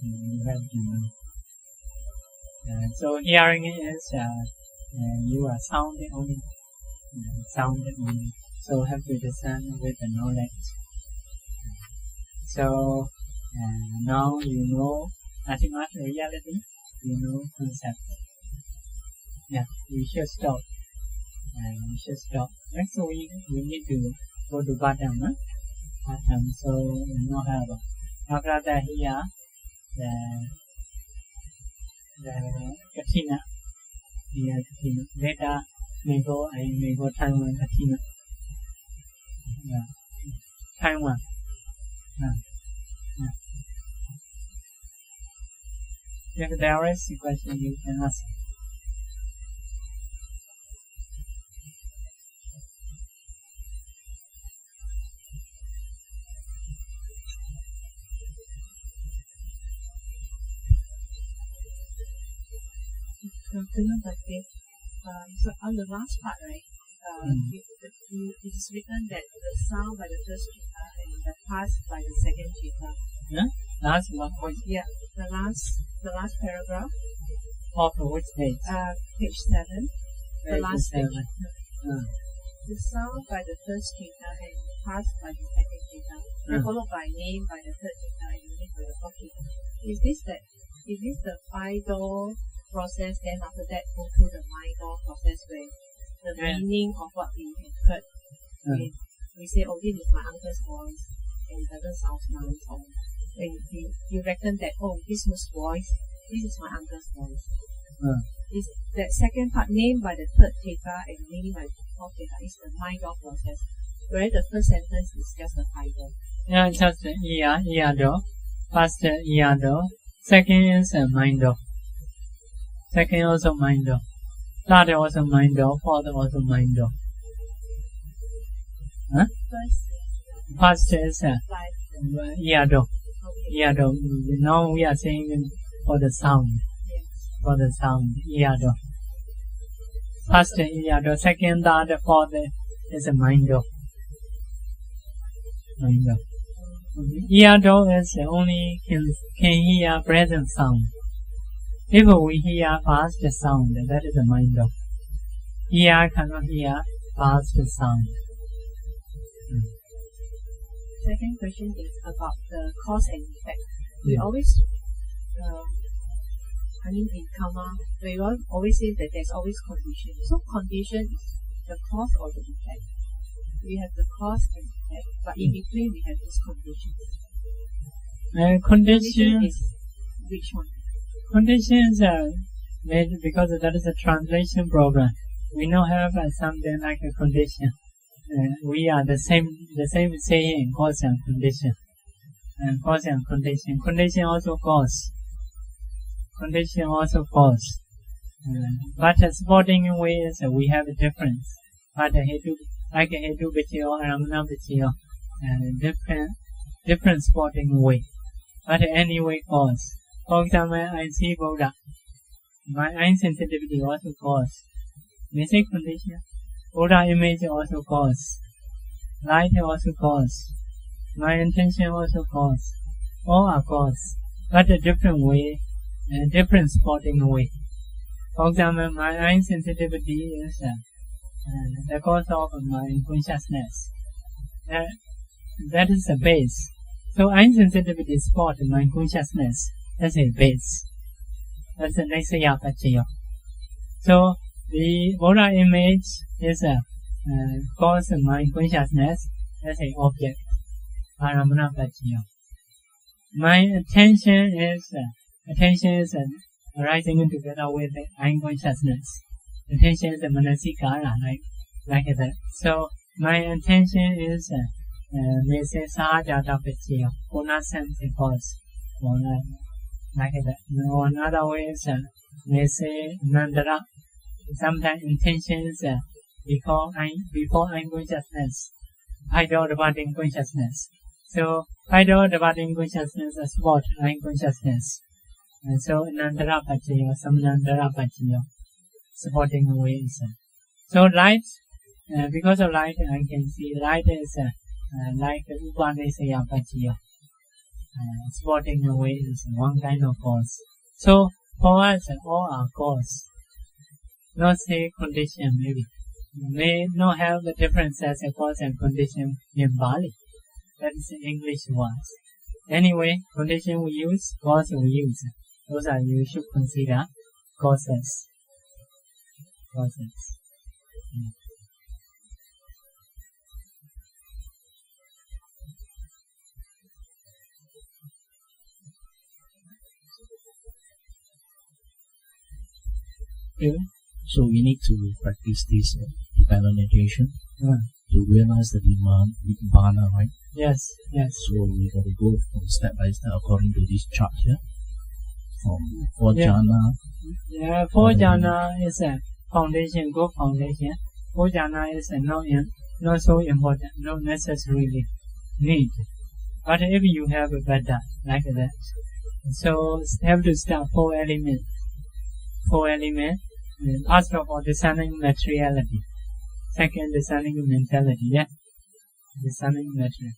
Speaker 1: You have to know. So hearing is you are sound only. Sound only. So have to discern with the knowledge. So now you know ultimate reality, you know concept. Yeah, we should stop. We should stop. Next week we need to go to Abhidhamma. So we know have after that here the Katina. Here Katina. Later I may go Taiwan Katina. Yeah. Taiwan. If there is a question, you can ask.
Speaker 2: So on the last part, right, it is written that the sound by the first theta and the past by the second theta.
Speaker 1: Yeah? Last one.
Speaker 2: Yeah, the last paragraph.
Speaker 1: Of which page?
Speaker 2: Page 7. The last page. The sound by the first theta and past by the second theta, followed by name by the third theta and name by the fourth theta. Is this the five-door process? Then after that, go through the mind-door process where the meaning of what we have heard. We say, oh, this is my uncle's voice, and it doesn't sound nice. Or when you reckon that, oh, this was voice, this is my uncle's voice. Is that second part, named by the third theta and meaning by the fourth theta, is the mind-door process, where the first sentence is just a five-door.
Speaker 1: Yeah, just ear-door. First ear-door. Second is mind-door. Second also mind-door. Third also mind-door. Fourth also mind-door. First is ear-door. Ear-door. Now we are saying for the sound. For the sound, ear-door. First ear-door. Second, third, fourth is a mind door. Mind door. Ear door is only can hear present sound. If we hear past sound, that is a mind door. Ear cannot hear past sound.
Speaker 2: Second question is about the cause and effect. We always, in karma, we always say that there's always condition. So condition is the cause or the effect. We have the cause and effect, but in between we have these conditions. Condition is which one?
Speaker 1: Conditions are made because that is a translation problem. We now have something like a condition. We are the same saying, cause and condition. And cause and condition. Condition also cause. Condition also cause. But supporting ways we have a difference. But like a hetu bitio or aramana bitio, different supporting way. But anyway cause. For example, I see Buddha. My eye sensitivity also cause. Basic condition. Buddha image also cause. Light also cause. My intention also cause. All are cause. But a different way, a different supporting way. For example, my eye sensitivity is the cause of my consciousness. That is the base. So eye sensitivity supports my consciousness. That's a base. That's the next yapachyo. So the Buddha image is a cause of my consciousness. That's an object. Aramana pachyo. My attention is arising together with the eye consciousness. Attention is a manasikara, like that. So my attention is may say sahajata pachyo. Puna sense cause. Like that. Or another way is may say nandara. Sometimes intention is before eye consciousness. Idol departing consciousness. So idol departing consciousness is what eye consciousness. And so nandara pachyo, samanandara pachyo. Supporting ways. So light, because of light I can see light is like upanisaya pachyo. Supporting away is one kind of cause. So for us, all are cause. Not say condition maybe. May not have the difference as a cause and condition in Bali. That is English words. Anyway, condition we use, cause we use. Those are you should consider causes. Causes.
Speaker 3: So we need to practice this dependent attention to realize the Nibbana, right?
Speaker 1: Yes, yes.
Speaker 3: So we got to go from step by step according to this chart here. From 4 jhana.
Speaker 1: Yeah, 4 jhana is a foundation, good foundation. 4 jhana is not so important, not necessarily need. But if you have a better like that, so have to start 4 elements. 4 elements. First of all, discerning materiality. Second, discerning mentality. Yeah, discerning material.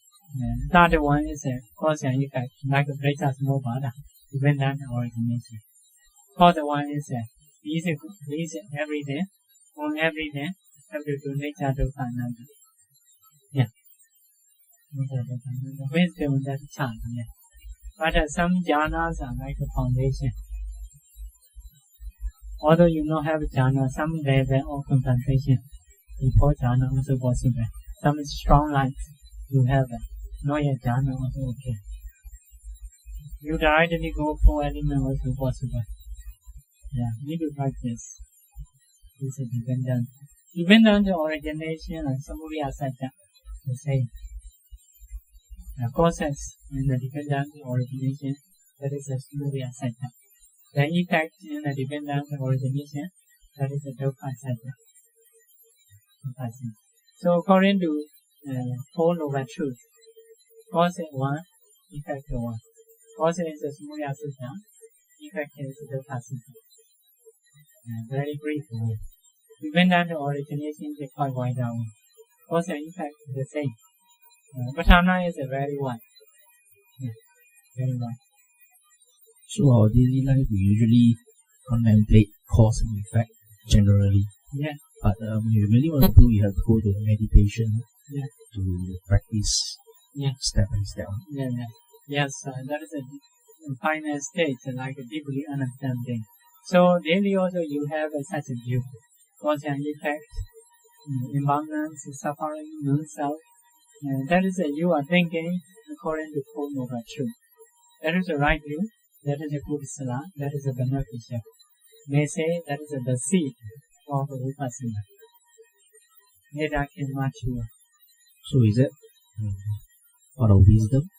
Speaker 1: Third one is cause and effect, like a Brahma Samobhada, dependent origination. Fourth one is basic every day. On every day, have to do nature dukkha ananda. Yeah, nature dukkha ananda. Based on that chant. Yeah. But some jhanas are like a foundation. Although you don't have jhana, some level of concentration before jhana also possible. Some strong light you have not yet jhana also okay. You directly go for element also possible. Yeah, need to practice. This is dependent. Dependent origination and samudaya sattva, the same. Causes in the dependent origination, that is a samudaya sattva. The effect in the dependent origination, that is the dukkha sattva. So according to 4 noble truths, cause is 1, effect is 1. Cause is the samudaya sattva, effect is the dukkha sattva. Very brief way. Dependent origination is quite wide out. Cause and effect is the same. Patana is very wide. Yeah, very wide.
Speaker 3: So our daily life, we usually contemplate cause and effect generally.
Speaker 1: Yeah.
Speaker 3: But when you really want to do, you have to go to meditation to practice step by step.
Speaker 1: Yes, that is a final stage, like deeply understanding. So daily also you have such a view. Cause and effect, impermanence, suffering, non-self. That is you are thinking according to Four Noble Truth. That is the right view. That is a good sala. That is a beneficial. May say that is the seed of vipassana. Later can mature.
Speaker 3: So is it part of wisdom?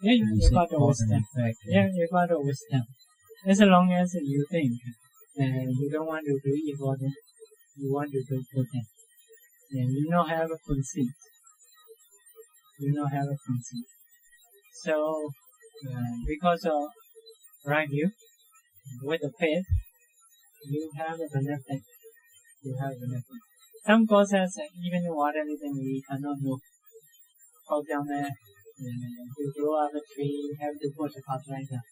Speaker 1: Yeah, it's part of wisdom. Yeah, it's part of wisdom. As long as you think you don't want to do evil, you want to do good thing. And you don't have a conceit. So, because of right view, with the faith, you have a benefit. Some causes, even whatever thing we cannot know. For example, to grow up a tree, you have to put a fertilizer.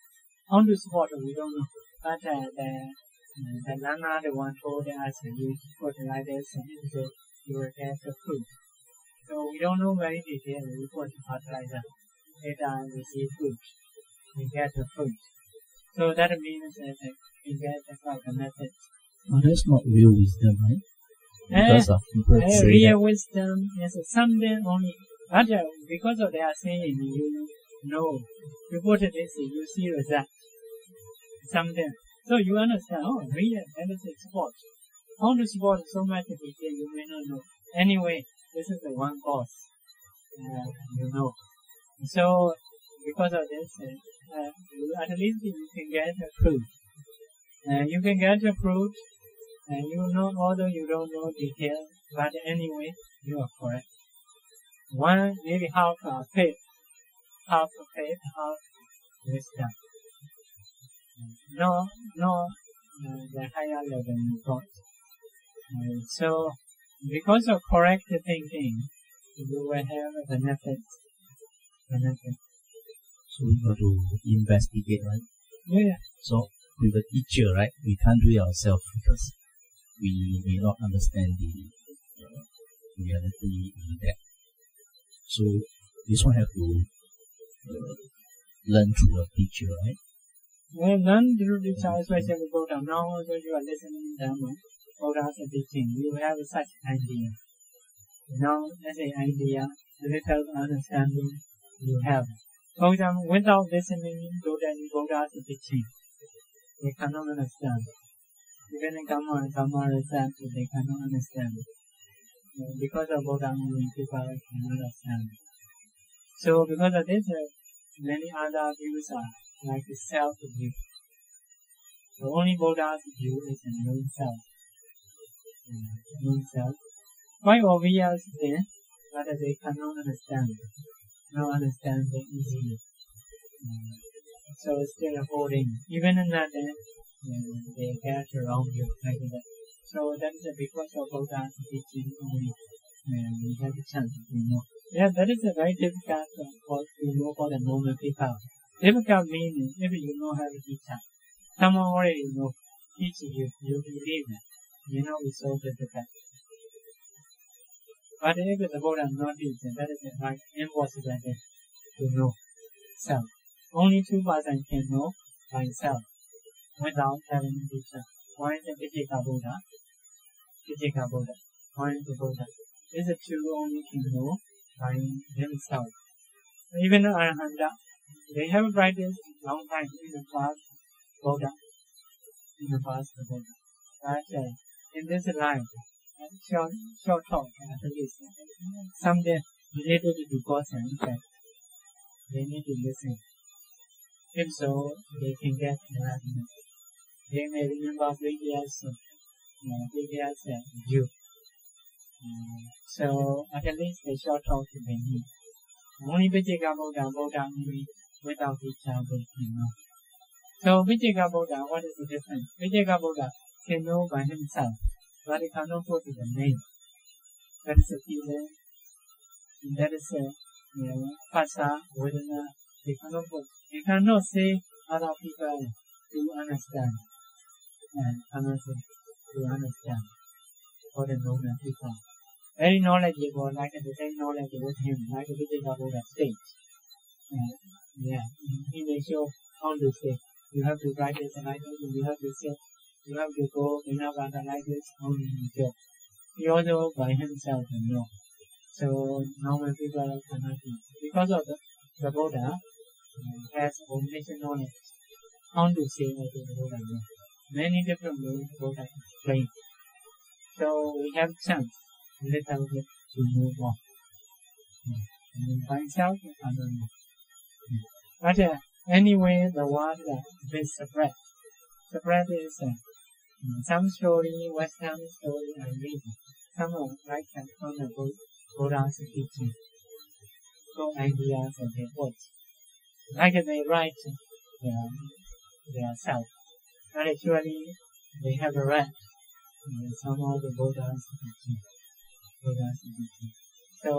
Speaker 1: On to support, we don't know. But the Nana, the one told us, you put like this, and so you will get the fruit. So we don't know very detail. We put fertilizer. Later we see fruit. We get the fruit. So that means that we get the method.
Speaker 3: But that's not real wisdom, right? Because of people say
Speaker 1: real
Speaker 3: that
Speaker 1: wisdom is something only. But because of they are saying, you know, you put this, you see result. Something. So you understand, oh, real, that is a sport. How to sport so much detail you may not know. Anyway, this is the one cause. You know. So, because of this, at least you can get a fruit. You can get a fruit, and you know, although you don't know detail, but anyway, you are correct. One, maybe half faith, half wisdom. No, the higher level you got. So, because of correct thinking, you will have a benefit.
Speaker 3: So we got to investigate, right?
Speaker 1: Yeah.
Speaker 3: So with a teacher, right, we can't do it ourselves because we may not understand the reality in that. So this one have to learn through a teacher, right?
Speaker 1: Well, learn through the teacher, especially Buddha. Now also you are listening to Dhamma, Buddha's teaching. You have such idea. Now, as an idea, a little understanding you have. For example, without listening to Buddha's teaching, they cannot understand. Even in Dhamma research, they cannot understand. Because of Buddha, only people can understand. So, because of this, many other views are like self-view. The only Buddha's view is a non-self. Non-self. Quite obvious then, but they cannot understand. Not understand it easily. So still holding. Even in that, they get wrong view like that. So that is because of Buddha's teaching only. We have a chance to know. Yeah, that is a very difficult to know for the normal people. Difficult meaning if you know how to teach that. Someone already know, teach you, you believe it. You know it's so difficult. But if the Buddha not teach, that is like impossible to know self. Only 2% can know by self without having a teacher. One is the Vijika Buddha. One is the Buddha. These two only can know by themselves. Even the Arahanta, they have practiced long time in the past Buddha. But in this life, short talk at least, something related to cause and effect. They need to listen. If so, they can get enlightenment. They may remember previous view. So at least the short talk they need. Only Vijika Buddha only without teacher they can know. So Vijika Buddha, what is the difference? Vijika Buddha can know by himself, but he cannot put the name. That is a feeling That is Phassa, Vedana, they cannot put. You cannot say other people to understand. Cannot say to understand for the normal people. Very knowledgeable, like the same knowledge with him, like the Buddha Buddha stage. He may show how to say. You have to write this like this, you have to say, you have to go in a like this, only himself. He also by himself can know. So normal people cannot do. Because of the Buddha has omniscient knowledge. How to say what the Buddha knows. Many different ways Buddha explain. So we have chance a little bit to move on. And by itself, I don't know. But anyway, the word is spread. Spread is some story, Western story I read. Some of like from the Buddha's teaching. So ideas and their words. Like they write their self. But actually, they have read some of the Buddha's teaching. So,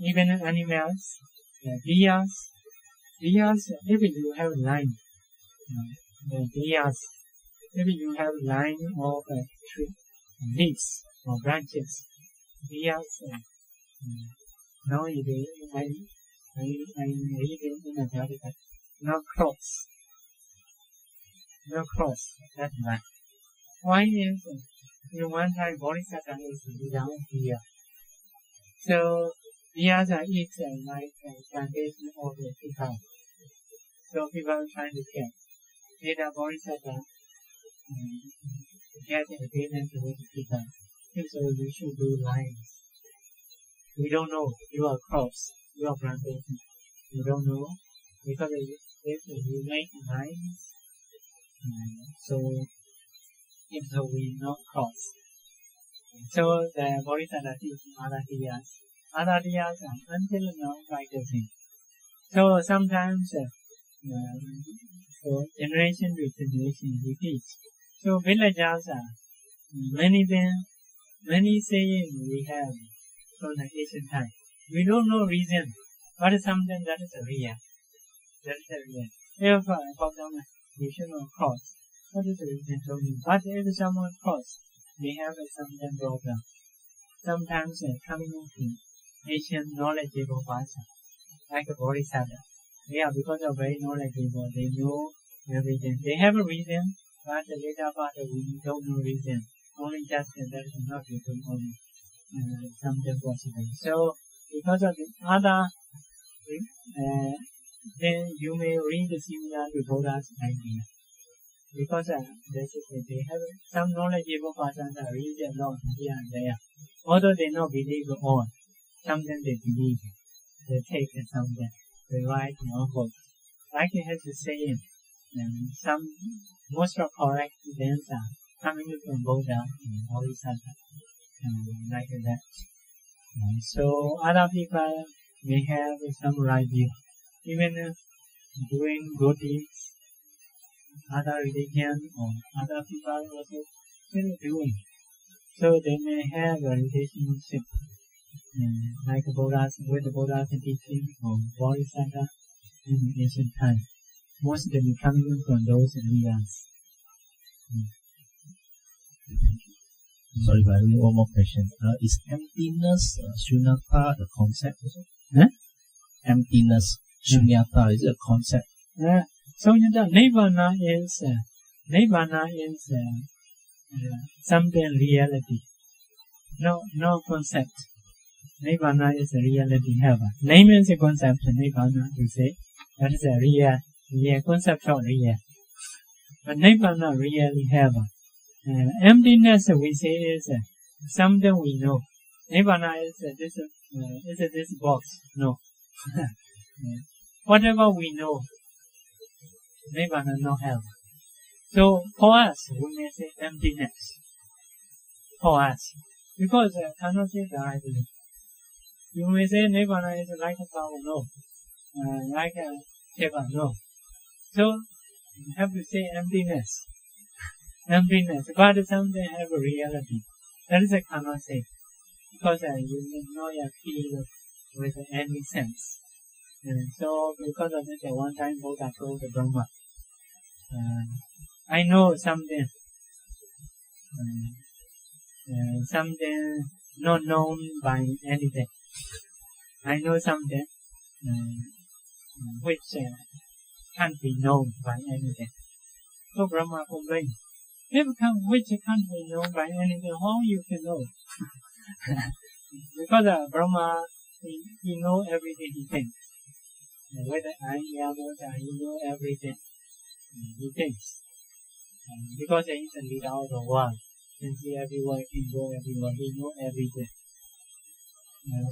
Speaker 1: even animals, deers, if you have line, deers, if you have line of tree, leaves or branches, deers, now I read it in a article, no cross, that's right. Why is in one time Bodhisattva is without fear. So deers eat like plantation of the people. So people trying to get. Later Bodhisattva get agreement with the people. So you should do lines. We don't know. You are crops. You are plantation. You don't know. Because if you make lines, so if so we not cross. So the Bodhisattva teaches other deers. Other deers are until now practicing. So sometimes so generation to generation repeat. So villagers are many saying we have from the ancient time. We don't know reason, but something that is real. If for example you should not cross, what is the reason for me? But if someone cross, they have something problem. Sometimes coming to ancient knowledgeable person, like a Bodhisattva. Because of very knowledgeable, they know everything. They have a reason, but the later part we don't know reason. Only just that is not written on something possible. So because of the other, then you may read similar to Buddha's idea. Because basically they have some knowledgeable persons that read a lot here and there. Although they not believe all, something they believe. They take something, they write in own book. Like it has a saying, some most of correct events are coming from Buddha and Bodhisattva, like that. So other people may have some right view. Even doing good deeds, other religion or other people also still doing. So they may have a relationship like with the Buddha's teaching or Bodhisattva in ancient time. Mostly coming from those leaders.
Speaker 3: Sorry, by the way, one more question. Is emptiness, shunyata, a concept also? Emptiness, shunyata, is it a concept?
Speaker 1: So Nibbana is something reality. No concept. Nibbana is a reality heaven. Name is a concept. Nibbana, you say that is a real concept of real. But Nibbana really heaven. Emptiness we say is something we know. Nibbana is this box. No. Whatever we know, Nibbana no heaven. So for us, we may say emptiness. For us, because cannot say directly. You may say Nibbana is like a power, no. Like a Shiva, no. So you have to say emptiness. Emptiness, but something have a reality. That is I cannot say. because you may not feel with any sense. So because of this, at one time Buddha told the Brahma, I know something, something not known by anything. I know something which can't be known by anything. So Brahma complained, which can't be known by anything, how you can know? Because Brahma, he know everything he thinks. Whether I am Buddha, he know everything he thinks. Because he is a leader of the world, can see everywhere, can go everywhere, he know everything.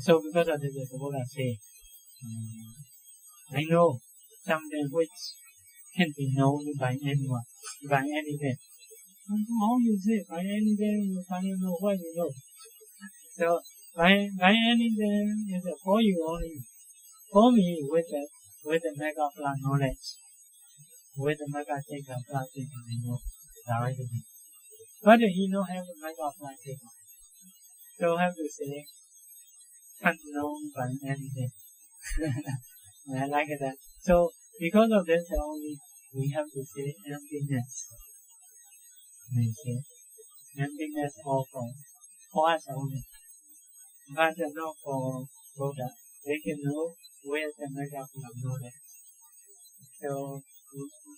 Speaker 1: So because of this, the Buddha say, I know something which can be known by anyone, by anything. How you say by anything you can't know what you know. So by anything is for you only. For me, with the mega plant knowledge, with the mega taker plastic, I know directly. But he don't have a mega plastic. So have to say, can't know by anything. I like that. So because of this only, we have to say emptiness. We say emptiness also for us only, but not for Buddha. They can know where the mega knowledge. So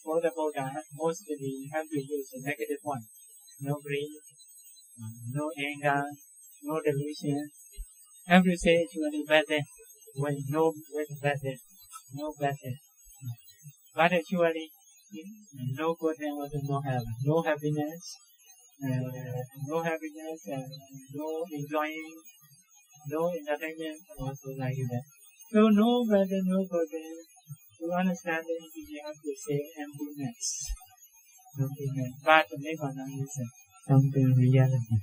Speaker 1: for the Buddha, mostly we have to use the negative one. No greed, no anger, no delusion. Have to say actually better when no better, no better. But actually, no good and also no have, no happiness, no enjoying, no entertainment, also like that. So no better, no good. To understand it, you have to say emptiness. Emptiness. But Nibbana is something reality.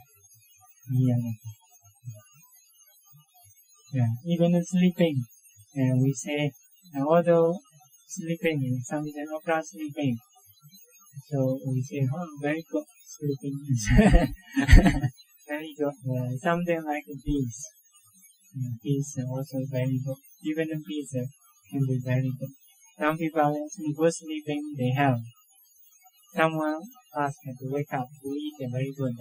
Speaker 1: Yeah. Even sleeping, we say, although sleeping is something after sleeping. So we say, oh, very good sleeping is very good. Something like peace. Peace also very good. Even in peace can be very good. Some people good sleeping they have. Someone asks to wake up to eat very good.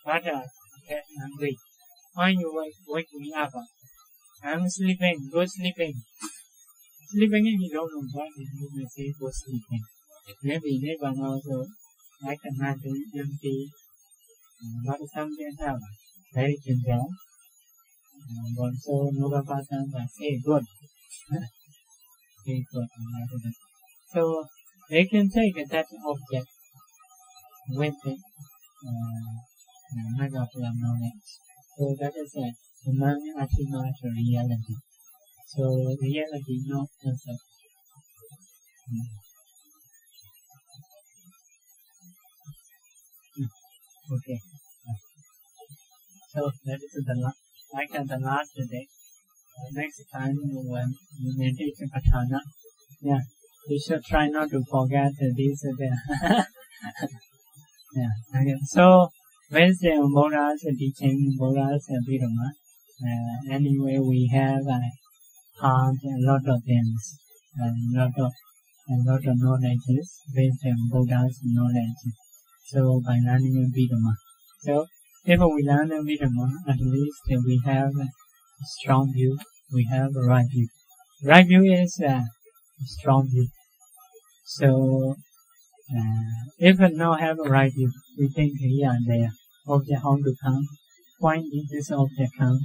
Speaker 1: But get hungry. Why you wake me up? I'm sleeping, good sleeping. Sleeping if you don't know what you may say good sleeping. Maybe Nibbana also like a nothing empty, but something else very gentle. Also Nobapatan say good. Say good. So they can take that object with the mega knowledge. So that is a non-ultimate reality. So reality not concept. Okay. So that is the last day. Next time when you meditate Patana, yeah, you should try not to forget this. Yeah. Okay. So based on Buddha's teaching, Buddha's Abhidhamma, anyway we have heard a lot of things, a lot of knowledge based on Buddha's knowledge. So by learning Abhidhamma, so if we learn Abhidhamma, at least we have a strong view, we have a right view. Right view is a strong view. So if we not have a right view, we think here and there, object how to come, why did this object come?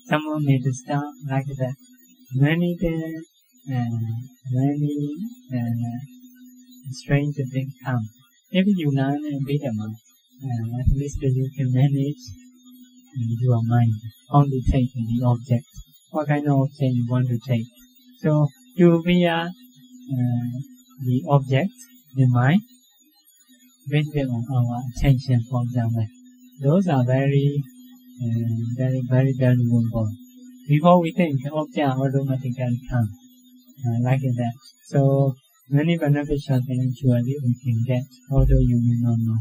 Speaker 1: Someone made a star like that. Many things, many strange things come. If you learn Abhidhamma, at least you can manage your mind, only take the object. What kind of object you want to take? So you via the object, the mind, based on our attention, for example. Those are very valuable. Before we think, object automatically come like that. So many beneficial things actually we can get, although you may not know.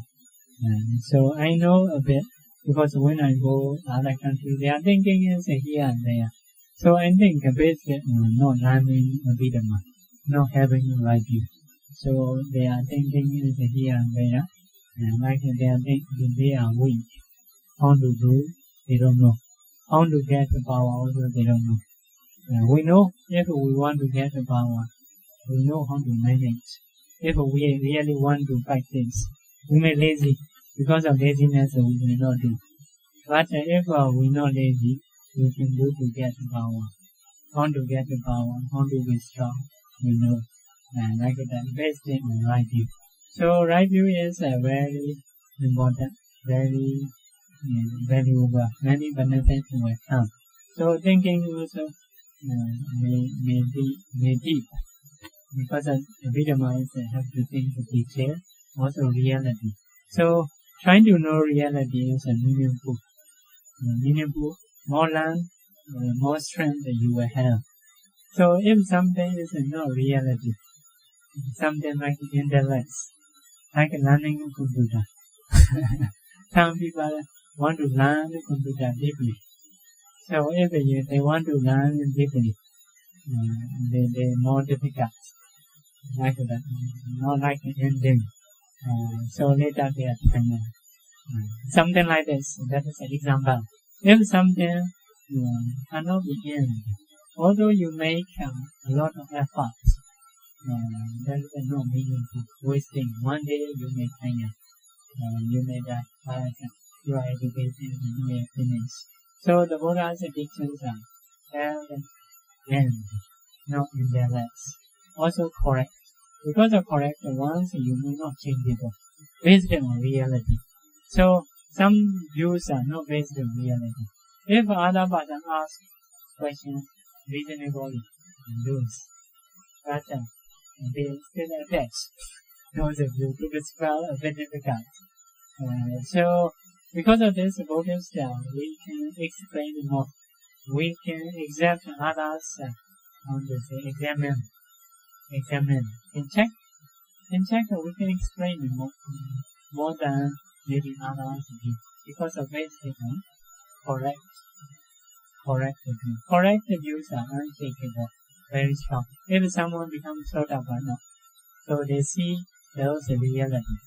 Speaker 1: So I know a bit because when I go to other countries, their thinking is here and there. So I think based on not learning Abhidhamma, not having the right view. So their thinking is here and there, and like they are weak. How to do, they don't know. How to get the power also, they don't know. We know if we want to get the power, we know how to manage. If we really want to practice, we may lazy. Because of laziness, we may not do. But if we're not lazy, we can do to get the power. How to get the power, how to be strong, we know. And like that, based on right view. So right view is very important, very valuable. Many benefits will come. So thinking also may deep. Because Abhidhamma is have to think detail, also reality. So trying to know reality is meaningful. Meaningful, more learn, more strength you will have. So if something is not reality, something like intellect, like learning computer. Some people want to learn the computer deeply. So if they want to learn deeply, they more difficult. Like that, not like ending. So later they are dependent. Something like this, that is an example. If something cannot be ended, although you make a lot of effort, that is not meaningful, wasting. One day you may fail, you may die, but your education will finish. So the Buddha's teachings are end, not intellect. Also correct. Because of correct ones, you may not change it based on reality. So some views are not based on reality. If other person asks questions reasonably, those, but they still attach those views to the spell of the difficult. So because of this Buddhist we can explain more. We can accept others on this examine, can check, we can explain more than maybe others view. Because of based on correct view. Correct views are unshakable, very strong. If someone becomes Sotapanna, so they see those reality.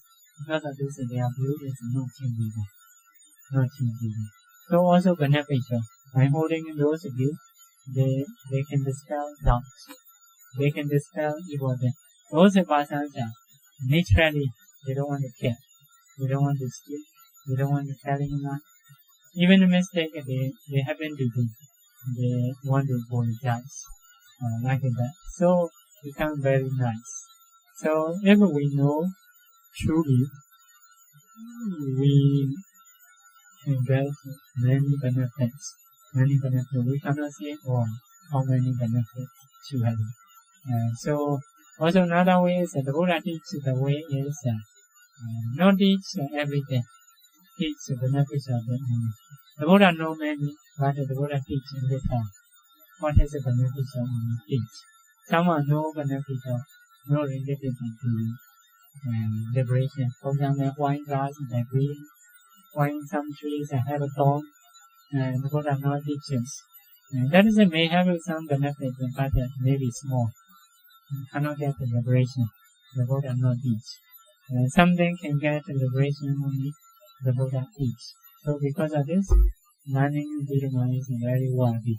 Speaker 1: Because of this, their view is not changeable. So also beneficial. By holding those views, they can dispel doubts. They can dispel evil. Those persons naturally they don't want to care. They don't want to steal. They don't want to tell anyone. Even a mistake they happen to do, they want to apologize like that. So become very nice. So if we know truly, we can get many benefits. We cannot say how many benefits to have. So also another way is the Buddha teaches the way is not teach everything. Teach the benefits of it. The Buddha know many, but the Buddha teach little. What is the benefits of teach? Some are no benefits of, no related to liberation. For example, wine grass is green, wine some trees have a thorn, and the Buddha not teaches. That is may have some benefits, but maybe small. Cannot get the liberation. The Buddha not teach. Something can get the liberation only the Buddha teach. So because of this, learning Abhidhamma is very worthy.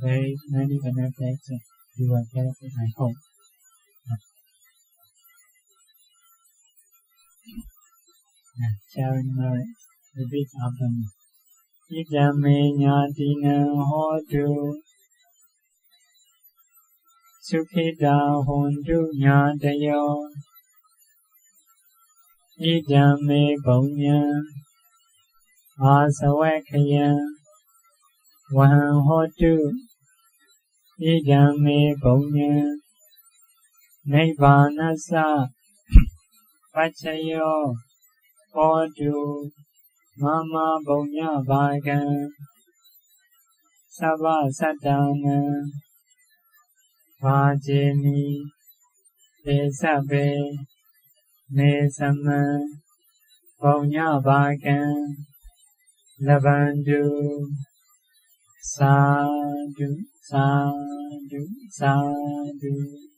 Speaker 1: Very many benefits you will get, I hope. Sharing merit. Repeat after me. Idame nyatina hotu Sukhita hontu nyatayo Idame punya Asawakaya Wahan hotu Idame punya Nibbanasa Pachayo hotu Mama punya bhaga Sabha satana Vajemi Desabe Nesama Punya bhaga Lavandu, Sadhu, Sadhu, Sadhu.